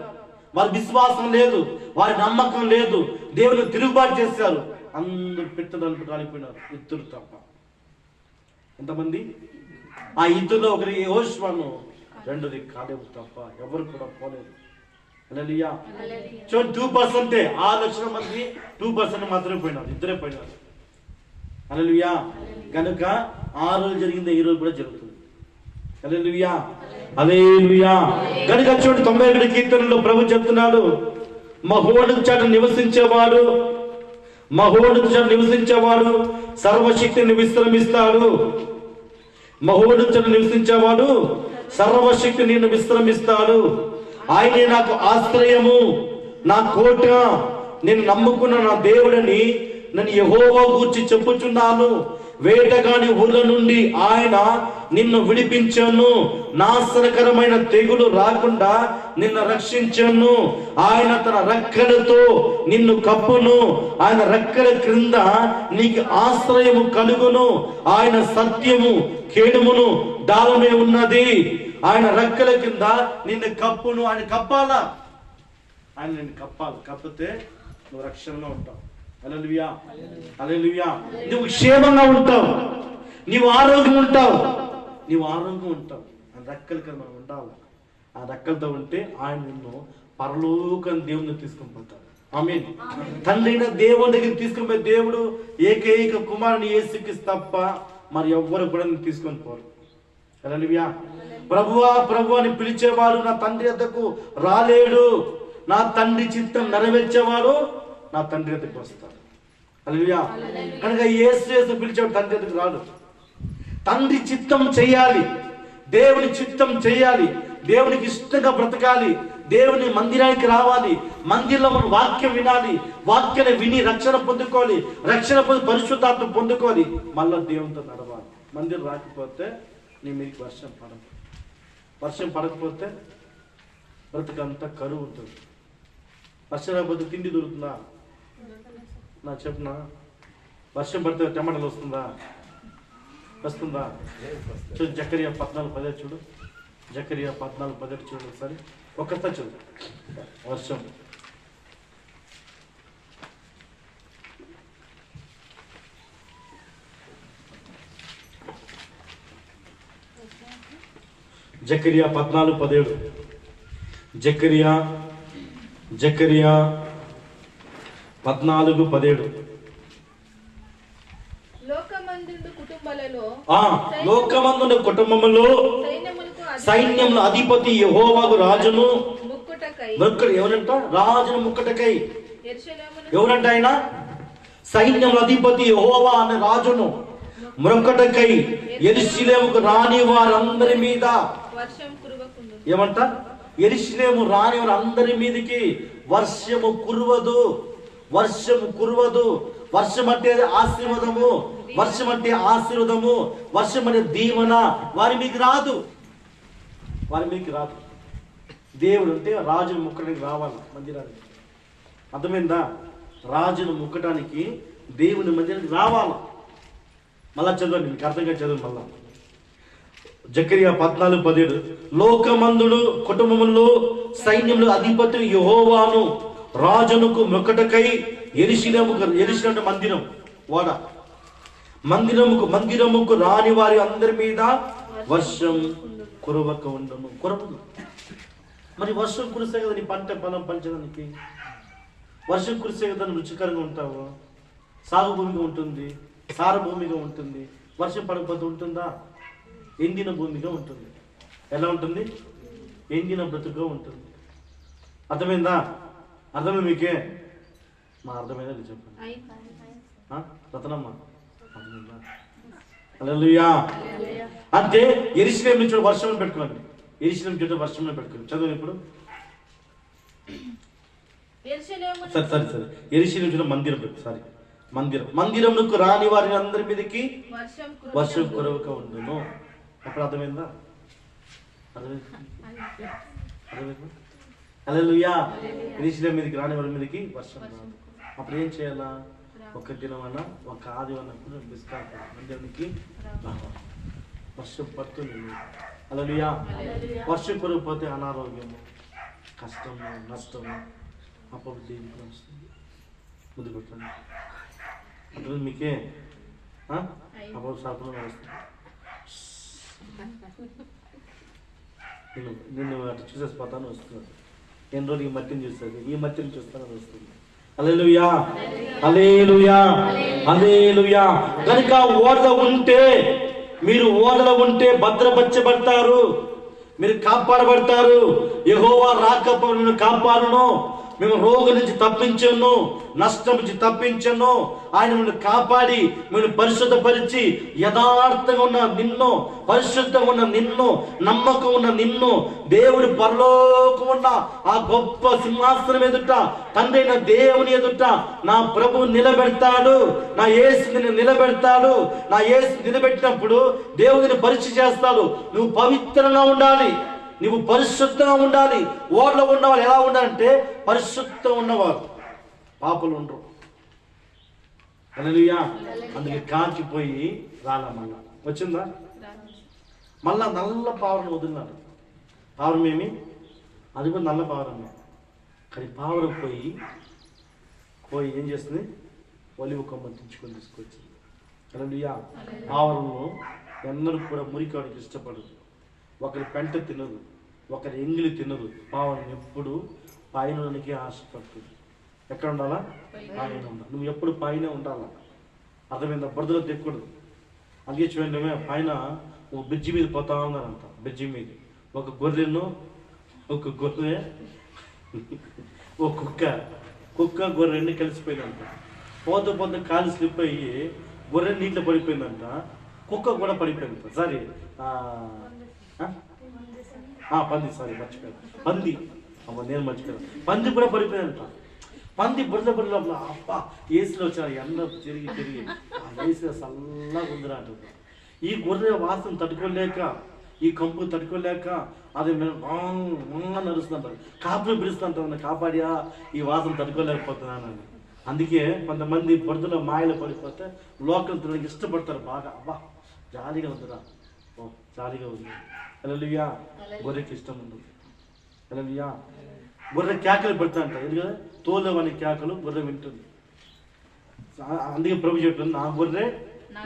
వారి విశ్వాసం లేదు, వారి నమ్మకం లేదు, దేవునికి తిరుగుబాటు చేశారు. అందరూ పెట్టడానికి రాలిపోయినారు, ఇద్దరు తప్ప. ఎంతమంది? ఆ ఇద్దరులో ఒకరి యెహోషువను, రెండోది కాలేబు తప్ప ఎవరు కూడా పోలేదు. హల్లెలూయా. చూడండి, 2%, 6 లక్షల మంది 2% మాత్రమే పోయినారు, ఇద్దరే పోయినారు. హల్లెలూయా. కనుక ఆ రోజు జరిగింది ఈ రోజు కూడా జరుగుతుంది. హల్లెలూయా, హల్లెలూయా. కనుక చూడండి, 91 కీర్తనలో ప్రభు చెప్తున్నాడు, మహోన్నత చాట నివసించేవాడు, మహోన్నత చాట నివసించేవాడు సర్వశక్తిని విశ్రమిస్తాడు. మహోన్నత చాట నివసించేవాడు సర్వశక్తి నిన్ను విశ్రమిస్తాడు. ఆయనే నాకు ఆశ్రయము, నా కోట, నేను నమ్ముకున్న నా దేవుడని నేను యెహోవా గూర్చి చెప్పుచున్నాను. వేటగాని ఊళ్ళ నుండి ఆయన నిన్ను విడిపించాను, నాశనకరమైన తెగులు రాకుండా నిన్ను రక్షించాను. ఆయన తన రెక్కలతో నిన్ను కప్పును, ఆయన రెక్కల క్రింద నీకు ఆశ్రయము కలుగును. ఆయన సత్యము కేడుమును డాలమే ఉన్నది. ఆయన రెక్కల కింద నిన్ను కప్పును. ఆయన కప్పాలా, ఆయన నిన్ను కప్పాలి. కప్పితే నువ్వు రక్షణలో ఉంటావు. హల్లెలూయా, హల్లెలూయా. నువ్వు క్షేమంగా ఉంటావు, నీవు ఆరోగ్యం ఉంటావు, నీవు ఆరోగ్యం ఉంటావు. ఆ రెక్కల కింద మనం ఉండాలి. ఆ రెక్కలతో ఉంటే ఆయన నిన్ను పరలోకం దేవుని తీసుకొని పోతాడు. ఆమేన్. తండ్రి అయిన దేవుని దగ్గర తీసుకొని పోయి దేవుడు ఏకైక కుమారుని యేసుకి తప్ప మరి ఎవ్వరు కూడా తీసుకొని పోరు. హల్లెలూయా. ప్రభువా ప్రభు అని పిలిచేవాడు నా తండ్రి వద్దకు రాలేడు, నా తండ్రి చిత్తం నెరవేర్చేవాడు నా తండ్రి వద్దకు వస్తాడు. హల్లెలూయా. కనుక యేసు పిలిచేవాడు తండ్రి వద్దకు రాడు. తండ్రి చిత్తం చేయాలి, దేవుని చిత్తం చేయాలి, దేవునికి ఇష్టంగా బ్రతకాలి, దేవుని మందిరానికి రావాలి, మందిరంలో మనం వాక్యం వినాలి, వాక్యాన్ని విని రక్షణ పొందుకోవాలి, రక్షణ పొంది పరిశుద్ధాత్మ పొందుకోవాలి, మళ్ళా దేవునితో నడవాలి. మందిరం రాకపోతే నీ మీకు వర్షం పడదు, వర్షం పడకపోతే బ్రతకంతా కరువు ఉంటుంది. వర్షం రాకపోతే తిండి దొరుకుతుందా? నా చెప్పునా, వర్షం పడితే టమాటాలు వస్తుందా? వస్తుందా? చూడు జకరియా 14:10 చూడు, జకరియా 14:10 చూడు ఒకసారి, ఒక్కసారి చూడు. వర్షం జకరియా 14:17, జకరియా 14:17. లోకమందున కుటుంబములో సైన్యముల అధిపతి యెహోవాకు రాజును ఎవరంట? రాజును ముక్కటకై. ఎవరంట ఆయన? సైన్యముల అధిపతి యెహోవా అనే రాజును ముక్కటకై యెరూషలేముకు రాని వారందరి మీద ఏమంట? యెరూషలేము రాని వారందరి మీదకి వర్షము కురవదు, వర్షము కురవదు. వర్షం అంటే ఆశీర్వాదము, వర్షం అంటే ఆశీర్వాదము, వర్షం అంటే దీవెన వారి మీకు రాదు, వారి మీకు రాదు. దేవుడు అంటే రాజును ముక్కడానికి రావాలి మందిరానికి. అర్థమైందా? రాజును ముక్కడానికి దేవుని మందిరానికి రావాలి. మళ్ళా చదవండి, మీకు అర్థంగా చదవండి మళ్ళా. జకరియా 14:17. లోకమందుడు కుటుంబములో సైన్యములు అధిపతి యెహోవాను రాజునకు మొక్కటకై యెరూషలేము మందిరం వాడ మందిరముకు రాని వారి అందరి మీద వర్షం కురవక ఉండను. కురవదు. మరి వర్షం కురిస్తే కదా నీ పంట పొలం పంచడానికి, వర్షం కురిస్తే కదా రుచికరంగా ఉంటావు, సాగు భూమిగా ఉంటుంది, సార భూమిగా ఉంటుంది. వర్షం పడకపోతే ఉంటుందా? ఎండిన భూమిగా ఉంటుంది. ఎలా ఉంటుంది? ఎండిన బ్రతుకుగా ఉంటుంది. అర్థమైందా? అర్థమే మీకే? మా అర్థమైందా చెప్పండి రతనమ్మ. అర్థమైందా? హల్లెలూయా. అంటే యెరూషలేము నుంచి వర్షం పెట్టుకోండి, యెరూషలేము చుట్టూ వర్షం పెట్టుకోండి. చదువు ఇప్పుడు. సరే యెరూషలేము చుట్టూ మందిరం పెట్టు. సారీ, మందిరమునకు రాని వారి అందరి మీదకి వర్షం కురవక ఉండును. అప్పుడు అర్థమైందా? హల్లెలూయా. యెరూషలేము మీదకి రాని వారి మీదకి వర్షం రాదు. అప్పుడు ఏం చేయాలా? ఒక దినమన్నా ఒక ఆదివారం బిస్కాట్ మందిరానికి వర్షం పడుతుంది. హల్లెలూయా. వర్షం కురవకపోతే అనారోగ్యము, కష్టము, నష్టము, అప్పుడు దేవునికి వస్తుంది. ముందు పెట్టండి అంటే మీకే అప్పుడు సర్పంలో వస్తుంది. నిన్ను అటు చూసేసిపోతాను వస్తున్నాడు. ఎన్ని రోజులు ఈ మట్టిని చూస్తుంది, ఈ మట్టిని చూస్తానని వస్తుంది. హల్లెలూయా, హల్లెలూయా, హల్లెలూయా. కనుక ఓడలో ఉంటే, మీరు ఓడలో ఉంటే భద్రపరచబడతారు, మీరు కాపాడబడతారు. యెహోవా రాకప్పుడు నిన్ను కాపాడును, మేము రోగం నుంచి తప్పించను, నష్టం నుంచి తప్పించను. ఆయన నిన్ను కాపాడి మేము పరిశుద్ధపరిచి యథార్థంగా ఉన్న నిన్ను, పరిశుద్ధంగా ఉన్న నిన్ను, నమ్మకం ఉన్న నిన్ను దేవుడు పరలోకం ఉన్న ఆ గొప్ప సింహాసనం ఎదుట, తండ్రి అయిన దేవుని ఎదుట నా ప్రభువు నిలబెడతాడు. నా యేసుని నిలబెడతాడు. నా యేసు నిలబెట్టినప్పుడు దేవుడిని పరీక్ష చేస్తాడు. నువ్వు పవిత్రంగా ఉండాలి, నువ్వు పరిశుద్ధంగా ఉండాలి. ఓడలో ఉన్నవాళ్ళు ఎలా ఉండాలంటే పరిశుద్ధంగా ఉన్నవారు, పాపలు ఉండరు. హల్లెలూయా. అందుకే కాచిపోయి రాలా మళ్ళా వచ్చిందా, మళ్ళా నల్ల పావురం వదిలినాడు. పావురం ఏమి, అది కూడా నల్ల పావురమే. కానీ పావురం పోయి ఏం చేస్తుంది, ఒలివ కొమ్మ తెచ్చుకొని తీసుకొచ్చింది. హల్లెలూయా. పావురము ఎన్నడూ కూడా మురికాడికి ఇష్టపడదు, ఒకరి పెంట తినదు, ఒకరి ఎంగిలి తినదు. పావురం ఎప్పుడు పైనకి ఆశపడుతుంది. ఎక్కడ ఉండాలా, పైన ఉండాలి. నువ్వు ఎప్పుడు పైన ఉండాలా, అర్థమైందా? బురదలో తెక్కూడదు. అందుకే చూడండి, పైన బ్రిడ్జి మీద పోతా ఉన్నారంట. బ్రిడ్జి మీద ఒక గొర్రె, ఒక కుక్క గొర్రె రెండు కలిసిపోయిందంట. పోతే కాలు స్లిప్ అయ్యి గొర్రె నీటిలో పడిపోయిందంట, కుక్క కూడా పడిపోయిందంట. సారీ పంది, సారీ మర్చిపోయాను, పంది. నేను మర్చిపోయాను, పంది కూడా పడిపోయిందంట. పంది బురద లోపల అబ్బా ఏసీలో వచ్చారు, ఎండ తిరిగి ఏసీలో చల్లగా ఉందిరా అంటుంది. ఈ గొర్రె వాసన తట్టుకోలేక, ఈ కంపు తట్టుకోలేక అది నడుస్తుంటారు, కాపులు పిలుస్తుంటారు, కాపాడియా ఈ వాసన తట్టుకోలేకపోతున్నానని. అందుకే కొంతమంది బురదలో మాయలు పడిపోతే లోకల్ తినడానికి ఇష్టపడతారు బాగా. అబ్బా జాలీగా ఉందిరా, ఓ జాలీగా ఉంది. హల్లెలూయా. గొర్రెకి ఇష్టం ఉండదు. హల్లెలూయా. గొర్రె కేకలు పెడతా అంట, ఎందుకంటే తోలవని కేకలు గొర్రె వింటుంది. అందుకే ప్రభు చెప్తుంది, నా గొర్రె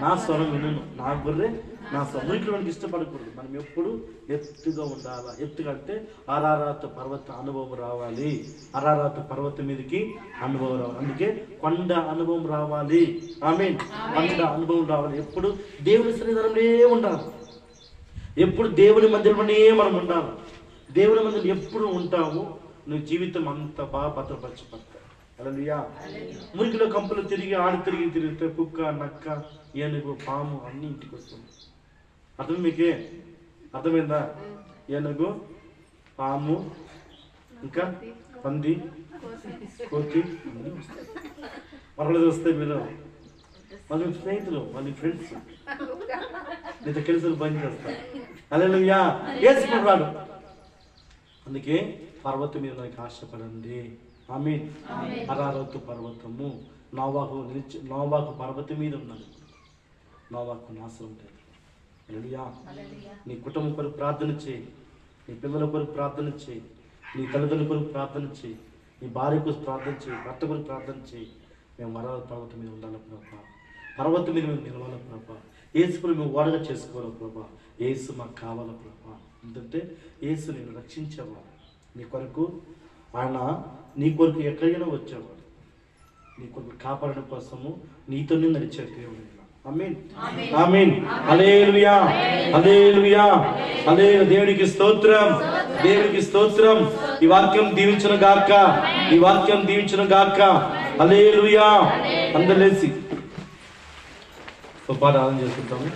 నా స్వరం వినును, నా గొర్రె నా స్వరం. మనకి ఇష్టపడకూడదు, మనం ఎప్పుడు ఎత్తుగా ఉండాలా. ఎత్తుగా అంటే అరారాతు పర్వత అనుభవం రావాలి, అరారాతు పర్వతం మీదకి అనుభవం రావాలి. అందుకే కొండ అనుభవం రావాలి. ఆమేన్. కొండ అనుభవం రావాలి. ఎప్పుడు దేవుని సన్నిధానంలో ఉండాలి, ఎప్పుడు దేవుని మందిరంలోనే మనం ఉండాలి. దేవుని మందిరం ఎప్పుడు ఉంటాము, నువ్వు జీవితం అంత బాగా భద్రపరచబడతావు. హల్లెలూయా. మురికిలో కంపలు తిరిగి తిరిగితే కుక్క, నక్క, ఏనుగు, పాము అన్ని ఇంటికి వస్తుంది. అర్థం మీకే అర్థమైందా? ఏనుగు, పాము, ఇంకా పంది, కోతి అన్నీ వస్తాయి. పర్వాలేదు వస్తాయి. మీరు వాళ్ళ స్నేహితులు, వాళ్ళ ఫ్రెండ్స్, నీతో కలిసి పని చేస్తారు. హల్లెలూయా. యేసుకున్నాడు. అందుకే పర్వతం మీద నాకు ఆశపడండి. ఆమేన్. అరారతు పర్వతము, నోవాహు పర్వతం మీద ఉన్నాడు. నోవాహు నాశనం లేదు. హల్లెలూయా. నీ కుటుంబం కొరకు ప్రార్థన చేయి, నీ పిల్లల కొరకు ప్రార్థన చేయి, నీ తల్లిదండ్రుల కొరకు ప్రార్థన చేయి, నీ భార్య కొరకు ప్రార్థన చేయి, భర్త కొరకు ప్రార్థన చేయి. మేము అరారతు పర్వతం మీద ఉండాలి ప్రభా, పర్వతం మీద మేము నిలవాలి ప్రభా. యేసుని మేము ఓడగా చేసుకోవాలి ప్రభా. యేసు మాకు కావాలి ప్రభా. ఎందుకంటే యేసు నేను రక్షించేవాడు, నీ కొరకు ఆయన నీ కొరకు ఎక్కడికైనా వచ్చేవాడు, నీ కొరకు కాపాడడం కోసము నీతోనే నడిచే దేవుడు. ఆమేన్, ఆమేన్. హల్లెలూయా, హల్లెలూయా, హల్లెలూయా. దేవునికి స్తోత్రం, దేవునికి స్తోత్రం. ఈ వాక్యం దీవించును గాక, ఈ వాక్యం దీవించును గాక. హల్లెలూయా. అందరూ లేచి ఒక పాట ఆరాధన చేసుకుంటాము.